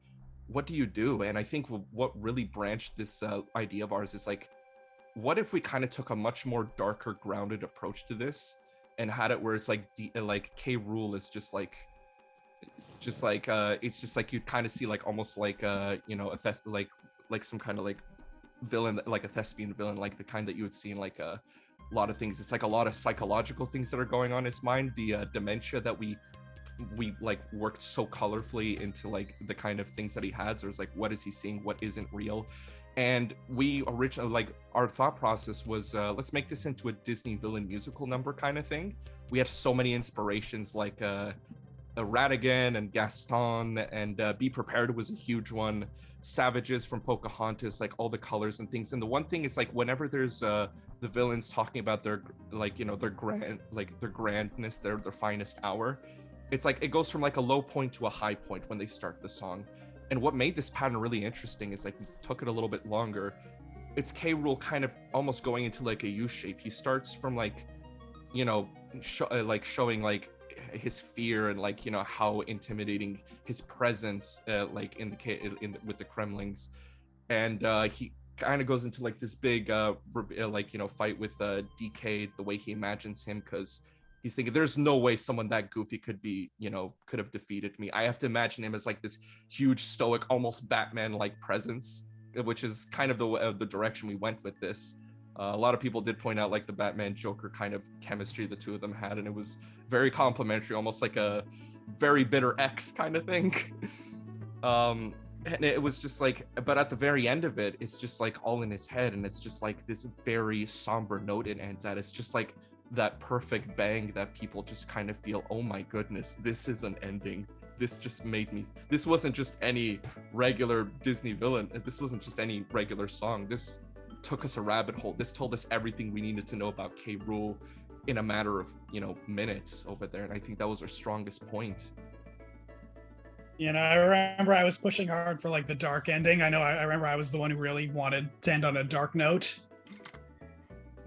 S4: what do you do? And I think what really branched this idea of ours is like, what if we kind of took a much more darker grounded approach to this and had it where it's like K. Rool is just like it's just like you'd kind of see like almost like like some kind of like villain, like a thespian villain, like the kind that you would see in like a lot of things. It's like a lot of psychological things that are going on in his mind, the dementia that we like worked so colorfully into like the kind of things that he has. There's like what is he seeing, what isn't real. And we originally, like, our thought process was let's make this into a Disney villain musical number kind of thing. We have so many inspirations like Ratigan and Gaston, and Be Prepared was a huge one. Savages from Pocahontas, like all the colors and things. And the one thing is like whenever there's the villains talking about their like their grandness, their finest hour, it's like it goes from like a low point to a high point when they start the song. And what made this pattern really interesting is like we took it a little bit longer. It's K. Rool kind of almost going into like a U shape. He starts from like showing like his fear and like how intimidating his presence like with the Kremlings, and he kind of goes into like this big fight with DK, the way he imagines him, because he's thinking there's no way someone that goofy could have defeated me. I have to imagine him as like this huge stoic, almost Batman like presence, which is kind of the direction we went with this. A lot of people did point out like the Batman Joker kind of chemistry the two of them had, and it was very complimentary, almost like a very bitter ex kind of thing. And it was just like, but at the very end of it, it's just like all in his head, and it's just like this very somber note it ends at. It's just like that perfect bang that people just kind of feel, oh my goodness, this is an ending. This just made me, this wasn't just any regular Disney villain. This wasn't just any regular song. This took us a rabbit hole. This told us everything we needed to know about K. Rool in a matter of, minutes over there. And I think that was our strongest point.
S5: I remember I was pushing hard for like the dark ending. I remember I was the one who really wanted to end on a dark note.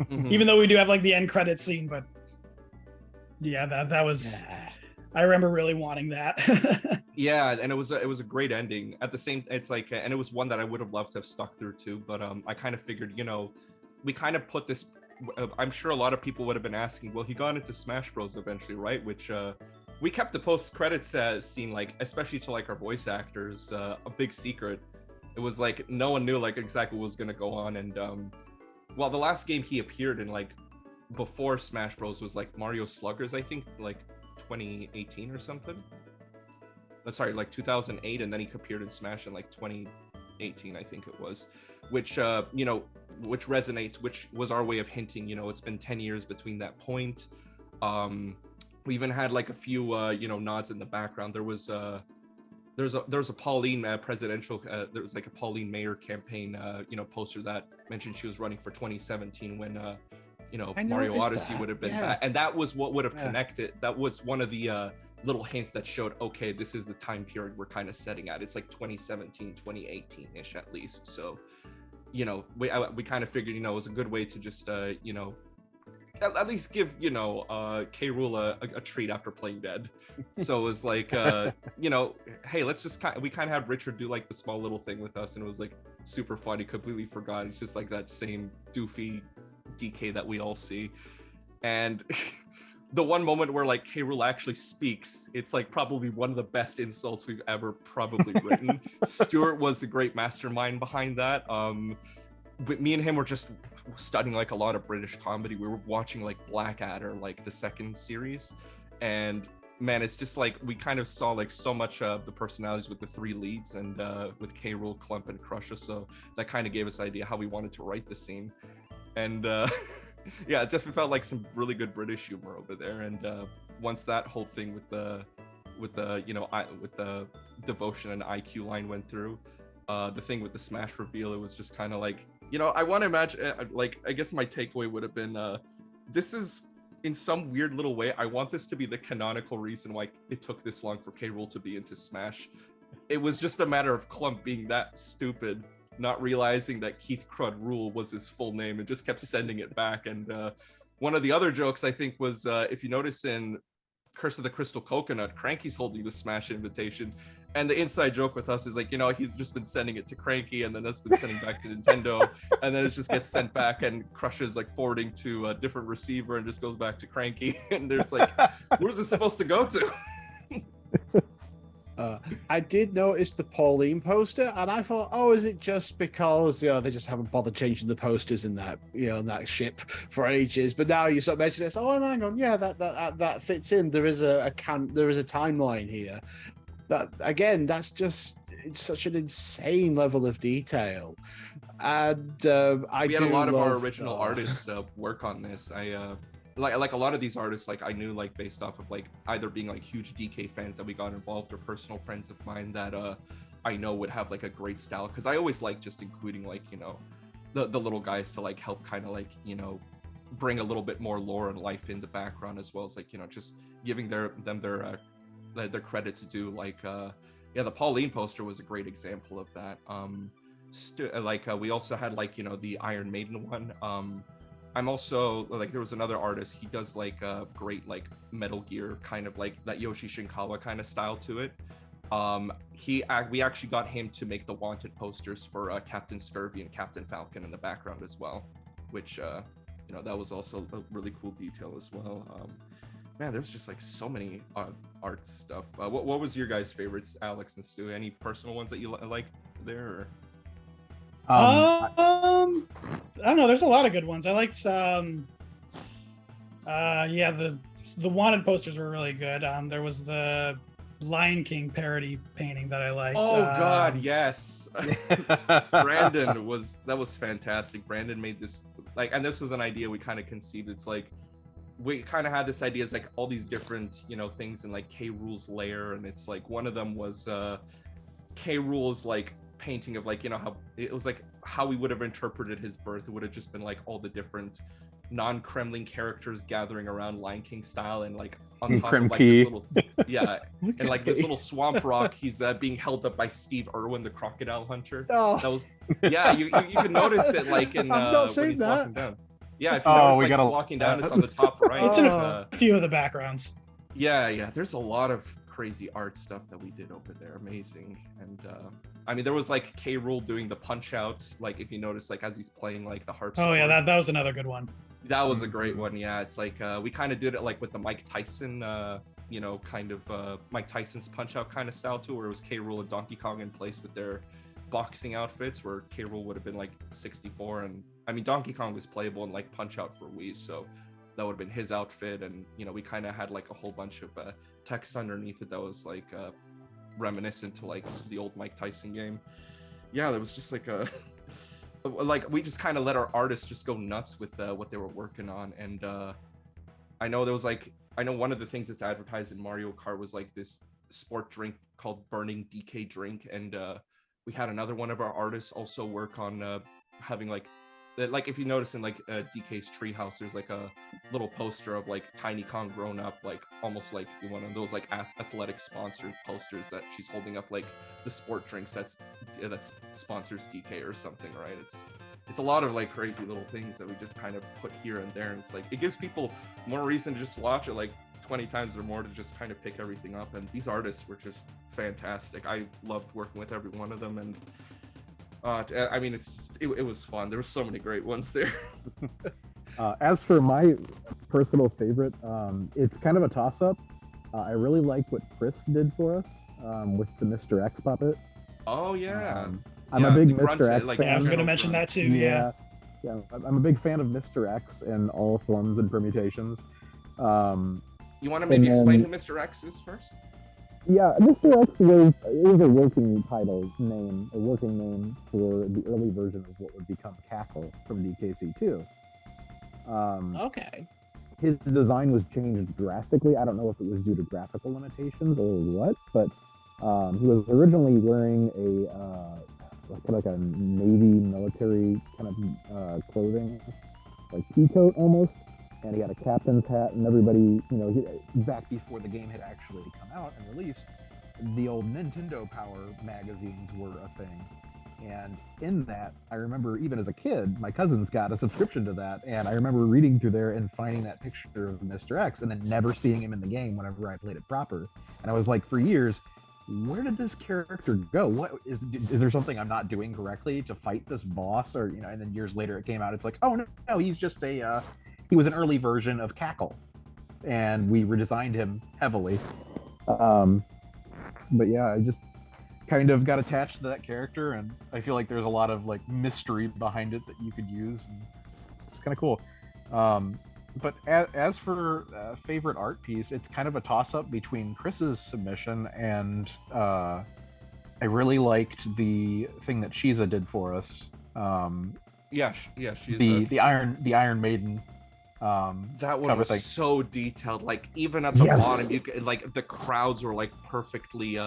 S4: Mhm.
S5: Even though we do have like the end credit scene, but yeah, that was, I remember really wanting that.
S4: Yeah, and it was a great ending. At the same, it's like, and it was one that I would have loved to have stuck through too. But I kind of figured, we kind of put this. I'm sure a lot of people would have been asking, well, he got into Smash Bros. Eventually, right? Which we kept the post credits scene, like, especially to like our voice actors, a big secret. It was like no one knew like exactly what was gonna go on, and well, the last game he appeared in like before Smash Bros. Was like Mario Sluggers, I think, like 2018 or something. Sorry, like 2008, and then he appeared in Smash in like 2018, I think it was, which which resonates, which was our way of hinting, it's been 10 years between that point. We even had like a few nods in the background. There's a Pauline presidential there was like a Pauline Mayor campaign poster that mentioned she was running for 2017 when Mario Odyssey would have been that, and that was what would have connected. That was one of the little hints that showed, okay, this is the time period we're kind of setting at. It's like 2017, 2018-ish at least. So, we kind of figured, it was a good way to just, at least give, K. Rool a treat after playing dead. So it was like, hey, let's just we kind of had Richard do like the small little thing with us, and it was like super funny, completely forgot. It's just like that same doofy DK that we all see. And the one moment where like K. Rool actually speaks, it's like probably one of the best insults we've ever probably written. Stuart was the great mastermind behind that. But me and him were just studying like a lot of British comedy. We were watching like Blackadder, like the second series, and man, it's just like we kind of saw like so much of the personalities with the three leads, and with K. Rool, Clump, and Crusher. So that kind of gave us an idea how we wanted to write the scene. And yeah, it definitely felt like some really good British humor over there. And once that whole thing with the devotion and IQ line went through, the thing with the Smash reveal, it was just kind of like, I want to imagine, like, I guess my takeaway would have been, this is, in some weird little way, I want this to be the canonical reason why it took this long for K. Rool to be into Smash. It was just a matter of Clump being that stupid, not realizing that Keith Crud Rool was his full name, and just kept sending it back. And one of the other jokes, I think, was if you notice in Curse of the Crystal Coconut, Cranky's holding the Smash invitation, and the inside joke with us is like, he's just been sending it to Cranky, and then that's been sending back to Nintendo, and then it just gets sent back, and Crush is like forwarding to a different receiver, and just goes back to Cranky. And there's like, where's this supposed to go to?
S2: I did notice the Pauline poster, and I thought, oh, is it just because they just haven't bothered changing the posters in that that ship for ages? But now you start mentioning this. Oh, hang on, yeah, that fits in. There is a timeline here. That again, that's just it's such an insane level of detail. And
S4: we had a lot of our original artists work on this. I like a lot of these artists, like I knew like based off of like either being like huge DK fans that we got involved, or personal friends of mine that I know would have like a great style, because I always like just including like the little guys to like help kind of like bring a little bit more lore and life in the background, as well as like just giving their credit to do. Like the Pauline poster was a great example of that. We also had like the Iron Maiden one. I'm also like, there was another artist, he does like great like Metal Gear kind of like that Yoshi Shinkawa kind of style to it. We actually got him to make the Wanted posters for Captain Scurvy and Captain Falcon in the background as well, which that was also a really cool detail as well. Man, there's just like so many art stuff. What was your guys' favorites, Alex and Stu? Any personal ones that you like there? Or?
S5: I don't know. There's a lot of good ones. I liked yeah, the wanted posters were really good. There was the Lion King parody painting that I liked.
S4: Oh God, yes. Brandon that was fantastic. Brandon made this like, and this was an idea we kind of conceived. It's like we kind of had this idea as like all these different, you know, things in like K. Rool's lair, and it's like one of them was K. Rool's like painting of like, you know, how it was like how we would have interpreted his birth. It would have just been like all the different non-Kremling characters gathering around Lion King style, and like on top of like this little and like this little swamp rock, he's being held up by Steve Irwin, the crocodile hunter. That was you can notice it like in
S2: I've not
S4: when
S2: seen
S4: he's
S2: that.
S4: walking down. Yeah, if you notice like
S6: gotta-
S4: he's walking down, it's on the top right.
S5: It's in a few of the backgrounds.
S4: Yeah, there's a lot of crazy art stuff that we did over there. Amazing. And I mean, there was like K. Rool doing the punch out, like if you notice, like as he's playing like the harp.
S5: Oh yeah, that was another good one.
S4: That was a great one. Yeah, it's like we kind of did it like with the Mike Tyson, you know, kind of Mike Tyson's punch out kind of style too, where it was K. Rool and Donkey Kong in place with their boxing outfits, where K. Rool would have been like 64, and I mean Donkey Kong was playable in like Punch Out for Wii, so that would have been his outfit. And you know, we kind of had like a whole bunch of text underneath it that was like reminiscent to like the old Mike Tyson game. Yeah, there was just like a like we just kind of let our artists just go nuts with what they were working on. And I know one of the things that's advertised in Mario Kart was like this sport drink called Burning DK drink, and we had another one of our artists also work on having like if you notice in like DK's treehouse, there's like a little poster of like Tiny Kong grown up, like almost like one of those like athletic sponsored posters that she's holding up like the sport drinks that sponsors DK or something, right? It's a lot of like crazy little things that we just kind of put here and there, and it's like it gives people more reason to just watch it like 20 times or more to just kind of pick everything up. And these artists were just fantastic. I loved working with every one of them, and I mean, it was fun. There were so many great ones there.
S7: As for my personal favorite, it's kind of a toss-up. I really like what Chris did for us with the Mr. X puppet.
S4: Oh yeah.
S7: I'm a big Mr. X
S4: like,
S7: fan.
S5: Yeah, I was going to mention that too. Yeah.
S7: I'm a big fan of Mr. X in all forms and permutations.
S4: You want to maybe explain who Mr. X is first?
S7: Yeah, Mr. X was a working title name, a working name for the early version of what would become Cackle from DKC2.
S5: Okay.
S7: His design was changed drastically. I don't know if it was due to graphical limitations or what, but he was originally wearing kind of like a Navy military kind of clothing, like pea coat almost. And he had a captain's hat, and everybody, you know, back before the game had actually come out and released, the old Nintendo Power magazines were a thing. And in that, I remember even as a kid, my cousins got a subscription to that, and I remember reading through there and finding that picture of Mr. X, and then never seeing him in the game whenever I played it proper. And I was like, for years, where did this character go? What is there something I'm not doing correctly to fight this boss? Or, you know, and then years later it came out, it's like, oh no, he's just he was an early version of Cackle, and we redesigned him heavily. But yeah, I just kind of got attached to that character, and I feel like there's a lot of like mystery behind it that you could use, and it's kind of cool. But as for favorite art piece, it's kind of a toss-up between Chris's submission and I really liked the thing that Shiza did for us.
S4: She's
S7: the Iron Maiden.
S4: That one was so detailed. Like even at the bottom, you could, like the crowds were like perfectly.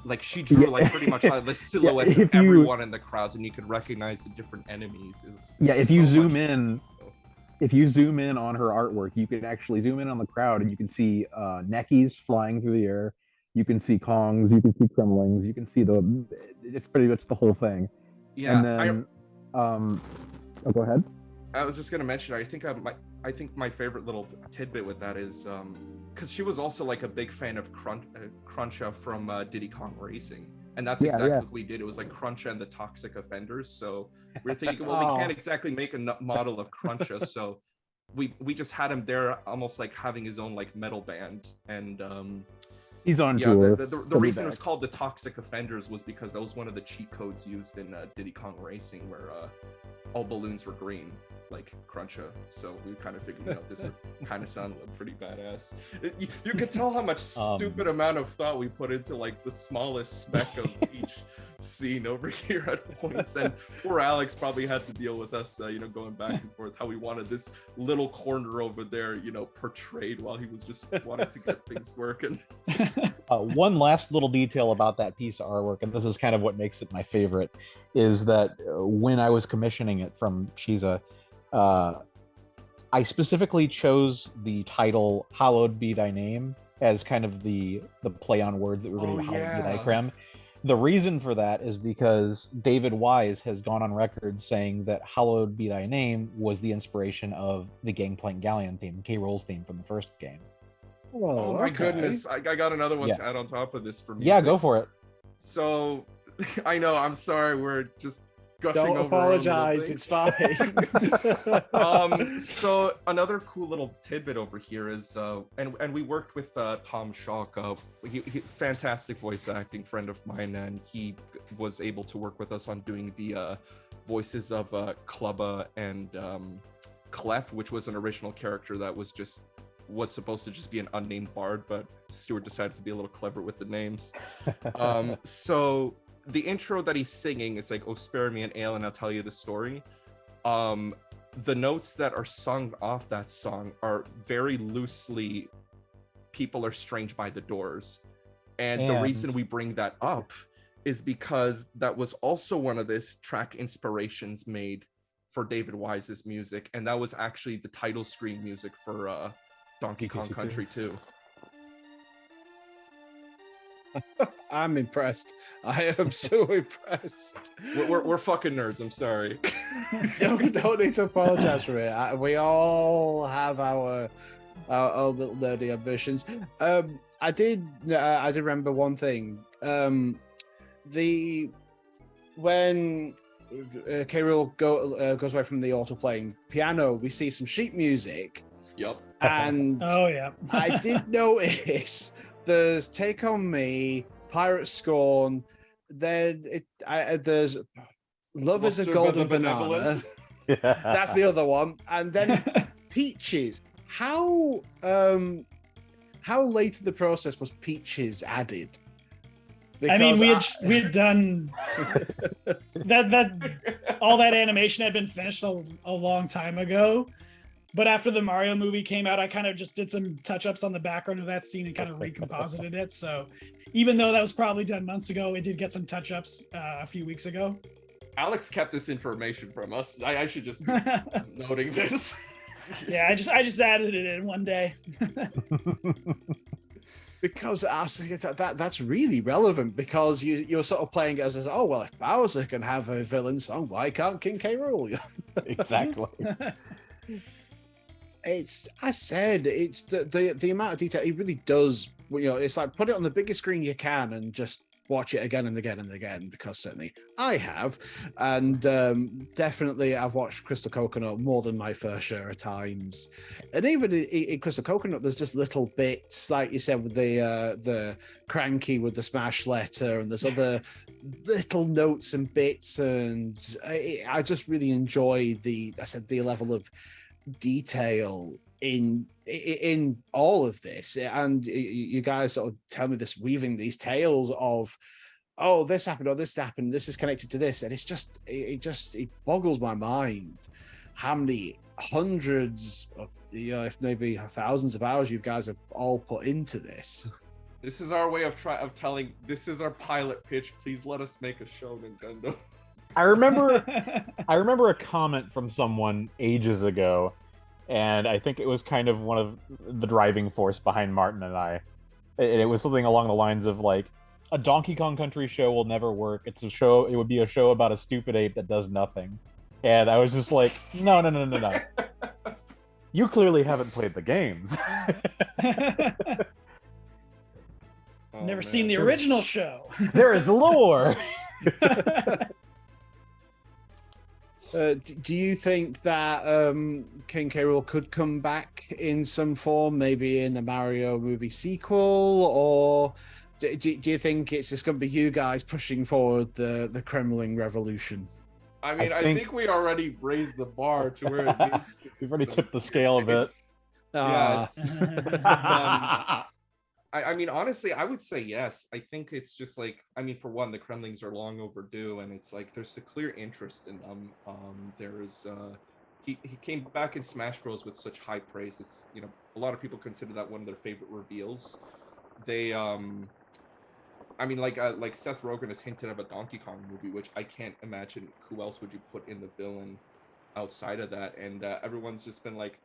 S4: Like she drew like pretty much like the silhouettes of everyone in the crowds, and you could recognize the different enemies.
S7: If you zoom in, on her artwork, you can actually zoom in on the crowd, and you can see Neckies flying through the air. You can see Kongs, you can see Kremlings, you can see it's pretty much the whole thing.
S4: Yeah.
S7: And then, go ahead.
S4: I was just gonna mention. I think my favorite little tidbit with that is because she was also like a big fan of Cruncha from Diddy Kong Racing, and that's exactly what we did. It was like Cruncha and the Toxic Offenders. So we were thinking, well, we can't exactly make a model of Cruncha, so we just had him there, almost like having his own like metal band, and
S7: He's on
S4: Yeah,
S7: tour.
S4: the
S7: He'll be
S4: reason it was
S7: back.
S4: called the Toxic Offenders was because that was one of the cheat codes used in Diddy Kong Racing, where all balloons were green, like Cruncha. So we kind of figured, this would kind of sound pretty badass. You could tell how much stupid amount of thought we put into like the smallest speck of each scene over here at points, and poor Alex probably had to deal with us, going back and forth how we wanted this little corner over there, portrayed while he was just wanting to get things working.
S6: One last little detail about that piece of artwork, and this is kind of what makes it my favorite, is that when I was commissioning it from Shiza, I specifically chose the title "Hallowed Be Thy Name" as kind of the play on words that we're going to do. Hallowed Be Thy Creme. The reason for that is because David Wise has gone on record saying that "Hallowed Be Thy Name" was the inspiration of the Gangplank Galleon theme, K. Rool's theme from the first game.
S4: Oh my goodness, I got another one to add on top of this for music.
S6: Yeah, go for it.
S4: So, I know, I'm sorry, we're just gushing
S2: Don't
S4: over
S2: apologize, it's fine.
S4: So another cool little tidbit over here is, and we worked with Tom Schalk, he fantastic voice acting friend of mine, and he was able to work with us on doing the voices of Clubba and Clef, which was an original character that was supposed to just be an unnamed bard, but Stuart decided to be a little clever with the names. So the intro that he's singing is like, "Oh, spare me an ale and I'll tell you the story." The notes that are sung off that song are very loosely "People Are Strange by the Doors." And the reason we bring that up is because that was also one of this track inspirations made for David Wise's music, and that was actually the title screen music for Donkey Kong Country 2.
S2: I'm impressed. I am so impressed.
S4: We're fucking nerds. I'm sorry.
S2: Don't need to apologize for it. We all have our little nerdy ambitions. I did remember one thing. When K. Rool goes away from the auto playing piano, we see some sheet music.
S4: Yep.
S2: And
S5: oh yeah,
S2: I did notice there's "Take on Me," "Pirate Scorn," then there's "Love is a Golden Banana." That's the other one, and then "Peaches." How late in the process was "Peaches" added?
S5: Because I mean, we had done that all that animation had been finished a long time ago. But after the Mario movie came out, I kind of just did some touch-ups on the background of that scene and kind of recomposited it. So even though that was probably done months ago, it did get some touch-ups a few weeks ago.
S4: Alex kept this information from us. I should just be noting this.
S5: Yeah, I just added it in one day.
S2: Because that's really relevant, because you're sort of playing it as, oh, well, if Bowser can have a villain song, why can't King K. Rool?
S6: Exactly.
S2: It's the amount of detail. It really does. It's like, put it on the biggest screen you can and just watch it again and again and again, because certainly I have, and definitely I've watched Crystal Coconut more than my fair share of times. And even in Crystal Coconut, there's just little bits, like you said, with the Cranky with the smash letter, and there's other little notes and bits, and I just really enjoy the level of detail in all of this. And you guys sort of tell me this, weaving these tales of, oh, this happened, or this happened, this is connected to this, and it boggles my mind how many hundreds of, if maybe thousands of hours you guys have all put into this.
S4: This is our way of telling, this is our pilot pitch, please let us make a show, Nintendo.
S6: I remember a comment from someone ages ago, and I think it was kind of one of the driving force behind Martin and I. And it was something along the lines of like, a Donkey Kong Country show will never work. It would be a show about a stupid ape that does nothing. And I was just like, no. You clearly haven't played the games.
S5: Never seen the original show.
S6: There is lore.
S2: Do you think that King K. Rool could come back in some form, maybe in the Mario movie sequel, or do you think it's just going to be you guys pushing forward the Kremlin revolution?
S4: I mean, I
S6: think-
S4: think we already raised the bar to where it needs to.
S6: We've already
S4: So,
S6: tipped the scale a bit.
S4: Yeah,
S2: Ah.
S4: I mean, honestly, I would say yes. I think it's just like, I mean, for one, the Kremlings are long overdue, and it's like there's a clear interest in them. There's he came back in Smash Bros with such high praise. It's, you know, a lot of people consider that one of their favorite reveals. They I mean, like Seth Rogen has hinted of a Donkey Kong movie, which I can't imagine who else would you put in the villain outside of that. And everyone's just been like,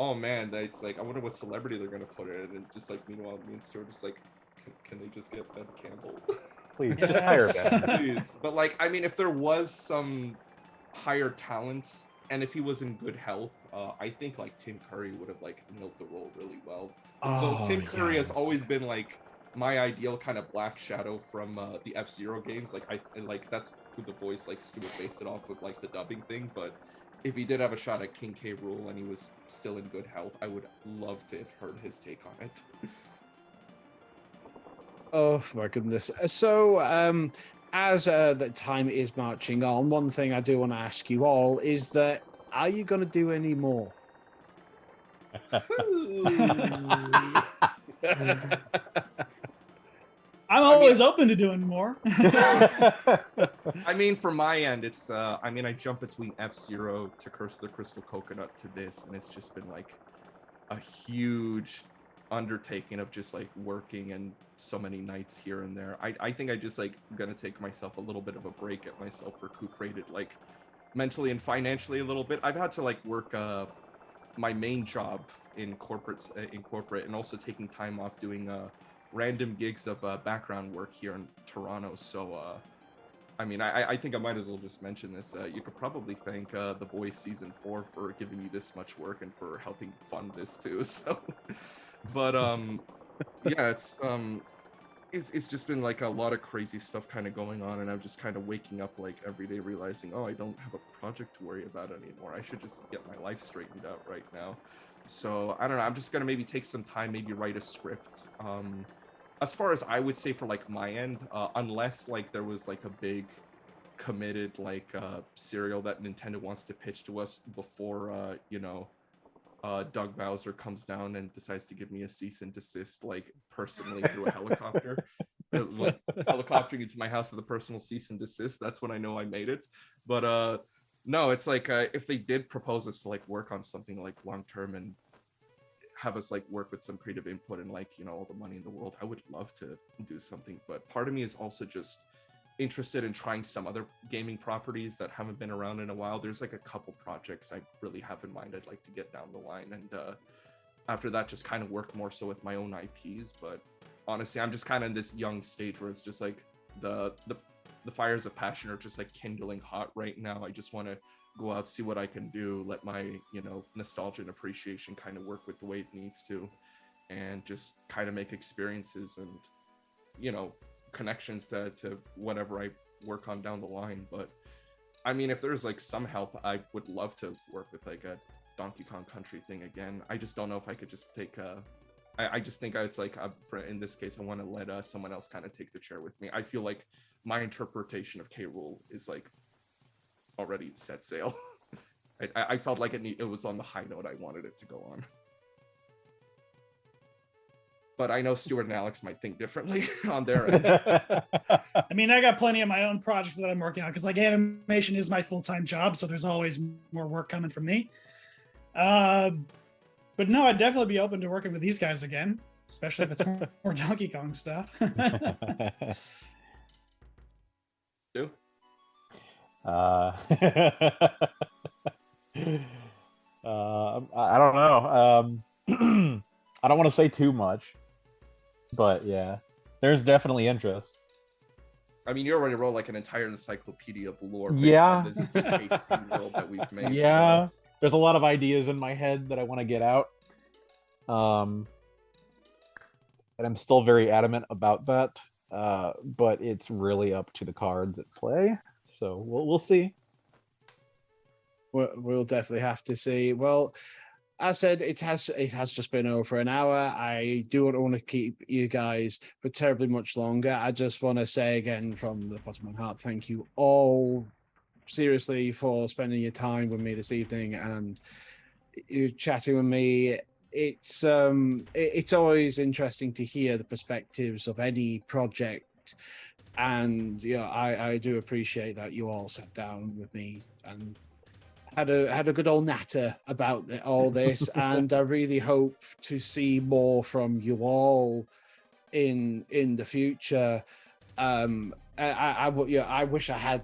S4: oh man, it's like, I wonder what celebrity they're gonna put in. And just like, meanwhile, me and Stuart just like, can they just get Ben Campbell?
S6: Please, just hire
S5: Yes.
S6: Ben.
S4: Please. But like, I mean, if there was some higher talent and if he was in good health, I think like Tim Curry would have like milked the role really well. So Tim Curry has always been like my ideal kind of Black Shadow from the F-Zero games. Like like that's who the voice like Stuart based it off of, like the dubbing thing. But if he did have a shot at King K. Rool and he was still in good health, I would love to have heard his take on it.
S2: Oh my goodness. So, as the time is marching on, one thing I do want to ask you all is that are you going to do any more?
S5: I'm always open to doing more.
S4: I mean, for my end, it's I mean, I jump between F-Zero to Curse of the Crystal Coconut to this, and it's just been like a huge undertaking of just like working and so many nights here and there. I think I just like gonna take myself a little bit of a break, at myself recuperated, like mentally and financially a little bit. I've had to like work my main job in corporate, and also taking time off doing random gigs of background work here in Toronto. So I mean, I think I might as well just mention this. You could probably thank The Boys Season 4 for giving me this much work and for helping fund this too. So, but yeah, it's just been like a lot of crazy stuff kind of going on, and I'm just kind of waking up like every day realizing, oh, I don't have a project to worry about anymore. I should just get my life straightened out right now. So I don't know. I'm just gonna maybe take some time, maybe write a script. As far as I would say for like my end, unless like there was like a big committed like serial that Nintendo wants to pitch to us before you know, Doug Bowser comes down and decides to give me a cease and desist, like personally through a helicopter, like helicoptering into my house with a personal cease and desist. That's when I know I made it. But no, it's like if they did propose us to like work on something like long term and have us like work with some creative input and like, you know, all the money in the world, I would love to do something. But part of me is also just interested in trying some other gaming properties that haven't been around in a while. There's like a couple projects I really have in mind I'd like to get down the line, and after that just kind of work more so with my own IPs. But honestly, I'm just kind of in this young stage where it's just like the fires of passion are just like kindling hot right now. I just want to go out, see what I can do, let my, you know, nostalgia and appreciation kind of work with the way it needs to, and just kind of make experiences and, you know, connections to whatever I work on down the line. But I mean, if there's like some help, I would love to work with like a Donkey Kong Country thing again. I just don't know if I could just take I just think it's like for in this case I want to let someone else kind of take the chair with me. I feel like my interpretation of K. Rool is like already set sail. I felt like it was on the high note I wanted it to go on. But I know Stuart and Alex might think differently on their end.
S5: I mean, I got plenty of my own projects that I'm working on because like animation is my full-time job, so there's always more work coming from me. But no, I'd definitely be open to working with these guys again, especially if it's more Donkey Kong stuff.
S4: Do?
S6: I don't know. I don't want to say too much, but yeah, there's definitely interest.
S4: I mean, you already wrote like an entire encyclopedia of lore based
S6: Yeah.
S4: on this tasty world that we've made.
S6: Yeah,
S4: So.
S6: there's a lot of ideas in my head that I want to get out. And I'm still very adamant about that. But it's really up to the cards at play. So we'll see.
S2: We'll definitely have to see. Well, as I said, it has just been over an hour. I do not want to keep you guys for terribly much longer. I just want to say again from the bottom of my heart, thank you all seriously for spending your time with me this evening and you chatting with me. It's always interesting to hear the perspectives of any project, and I do appreciate that you all sat down with me and had a good old natter about all this, and I really hope to see more from you all in the future. I wish I had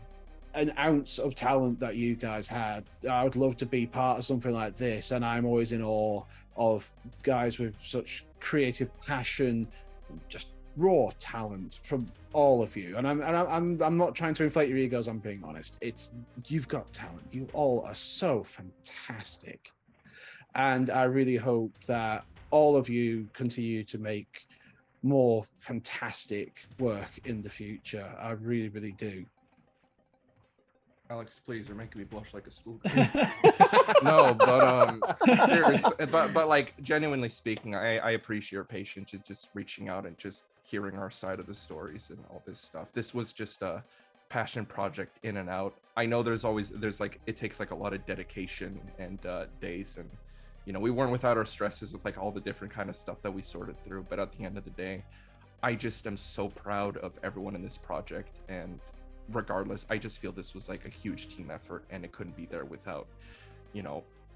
S2: an ounce of talent that you guys had. I would love to be part of something like this, and I'm always in awe of guys with such creative passion, just raw talent from all of you. And I'm not trying to inflate your egos. I'm being honest. You've got talent. You all are so fantastic, and I really hope that all of you continue to make more fantastic work in the future. I really, really do.
S4: Alex, please, you're making me blush like a schoolgirl. No, but seriously, but like genuinely speaking, I appreciate your patience, just reaching out and just hearing our side of the stories and all this stuff. This was just a passion project in and out. I know there's like it takes like a lot of dedication and days, and we weren't without our stresses with like all the different kind of stuff that we sorted through. But at the end of the day, I just am so proud of everyone in this project, and regardless, I just feel this was like a huge team effort, and it couldn't be there without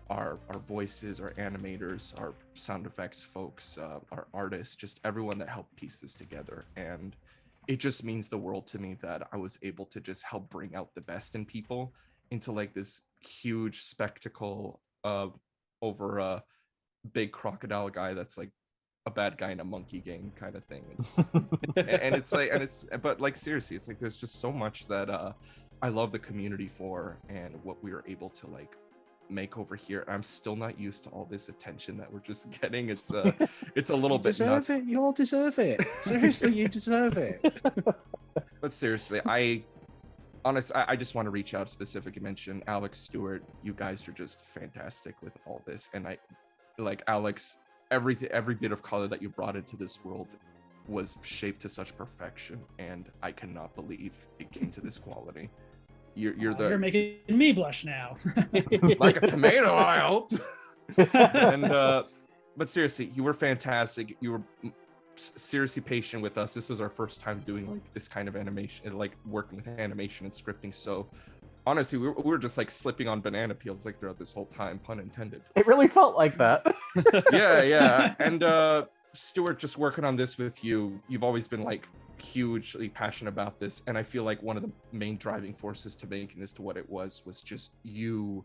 S4: our voices, our animators, our sound effects folks, our artists, just everyone that helped piece this together. And it just means the world to me that I was able to just help bring out the best in people into like this huge spectacle over a big crocodile guy that's like a bad guy in a monkey game kind of thing. But like seriously, it's like there's just so much that I love the community for, and what we were able to like make over here. I'm still not used to all this attention that we're just getting. It's a little bit nuts.
S2: You all deserve it. Seriously, you deserve it.
S4: But seriously, I just want to reach out, specifically mention Alex, Stewart. You guys are just fantastic with all this, and I like Alex. Every bit of color that you brought into this world was shaped to such perfection, and I cannot believe it came to this quality. You're
S5: making me blush now.
S4: Like a tomato, I hope. And but seriously, you were fantastic. You were seriously patient with us. This was our first time doing like this kind of animation, like working with animation and scripting. So honestly, we were just like slipping on banana peels like throughout this whole time, pun intended.
S6: It really felt like that.
S4: Yeah. And Stuart, just working on this with you, you've always been like hugely passionate about this, and I feel like one of the main driving forces to making this to what it was just you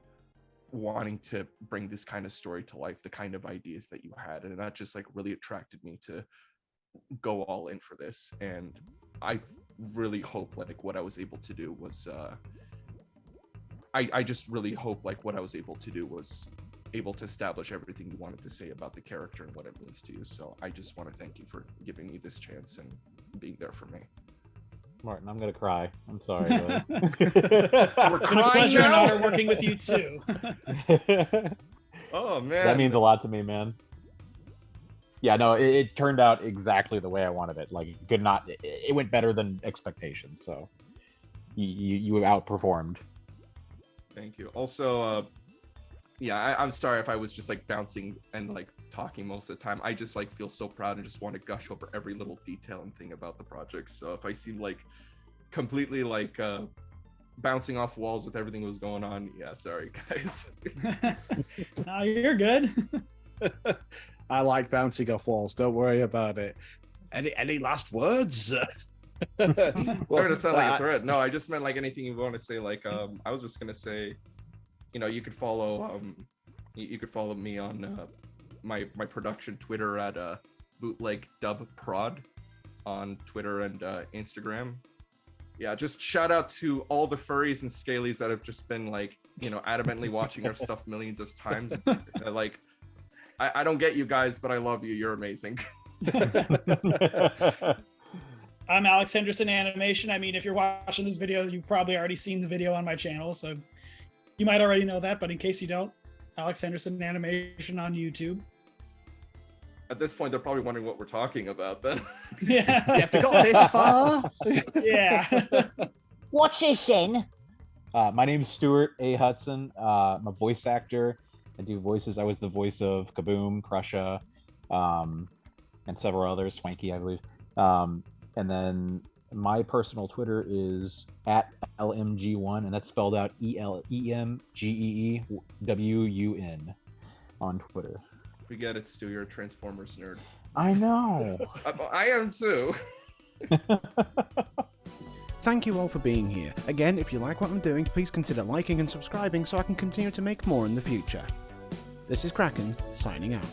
S4: wanting to bring this kind of story to life, the kind of ideas that you had, and that just like really attracted me to go all in for this. And I really hope like what I was able to do was I just really hope like what I was able to do was able to establish everything you wanted to say about the character and what it means to you. So I just want to thank you for giving me this chance and being there for me.
S6: Martin, I'm gonna cry. I'm sorry.
S5: We're it's been a pleasure and honor working with you too.
S4: Oh man,
S6: that means a lot to me, man. Yeah, no, it turned out exactly the way I wanted it. Like, it went better than expectations. So you outperformed.
S4: Thank you. Also, yeah, I'm sorry if I was just like bouncing and like talking most of the time. I just like feel so proud and just want to gush over every little detail and thing about the project. So if I seem like completely like bouncing off walls with everything that was going on, yeah, sorry guys.
S5: No, you're good.
S2: I like bouncing off walls. Don't worry about it. Any last words?
S4: Well, to sound like a threat. No, I just meant like anything you want to say. Like, I was just gonna say, you could follow you could follow me on my production Twitter at bootleg dub prod on Twitter and Instagram. Yeah, just shout out to all the furries and scalies that have just been like, adamantly watching our stuff millions of times. Like, I don't get you guys, but I love you. You're amazing.
S5: I'm Alex Henderson Animation. I mean, if you're watching this video, you've probably already seen the video on my channel, so You might already know that, but in case you don't, Alex Henderson Animation on YouTube.
S4: At this point, they're probably wondering what we're talking about then.
S5: Yeah.
S2: You have to got this far.
S5: Yeah.
S8: What's this in?
S6: My name's Stuart A. Hudson. I'm a voice actor. I do voices. I was the voice of Kaboom, Crusha, and several others, Swanky, I believe. And then my personal Twitter is at LMG1, and that's spelled out ELEMGEEWUN on Twitter.
S4: We get it, Stu. You're a Transformers nerd.
S6: I know.
S4: I am too.
S2: Thank you all for being here. Again, if you like what I'm doing, please consider liking and subscribing so I can continue to make more in the future. This is Kraken, signing out.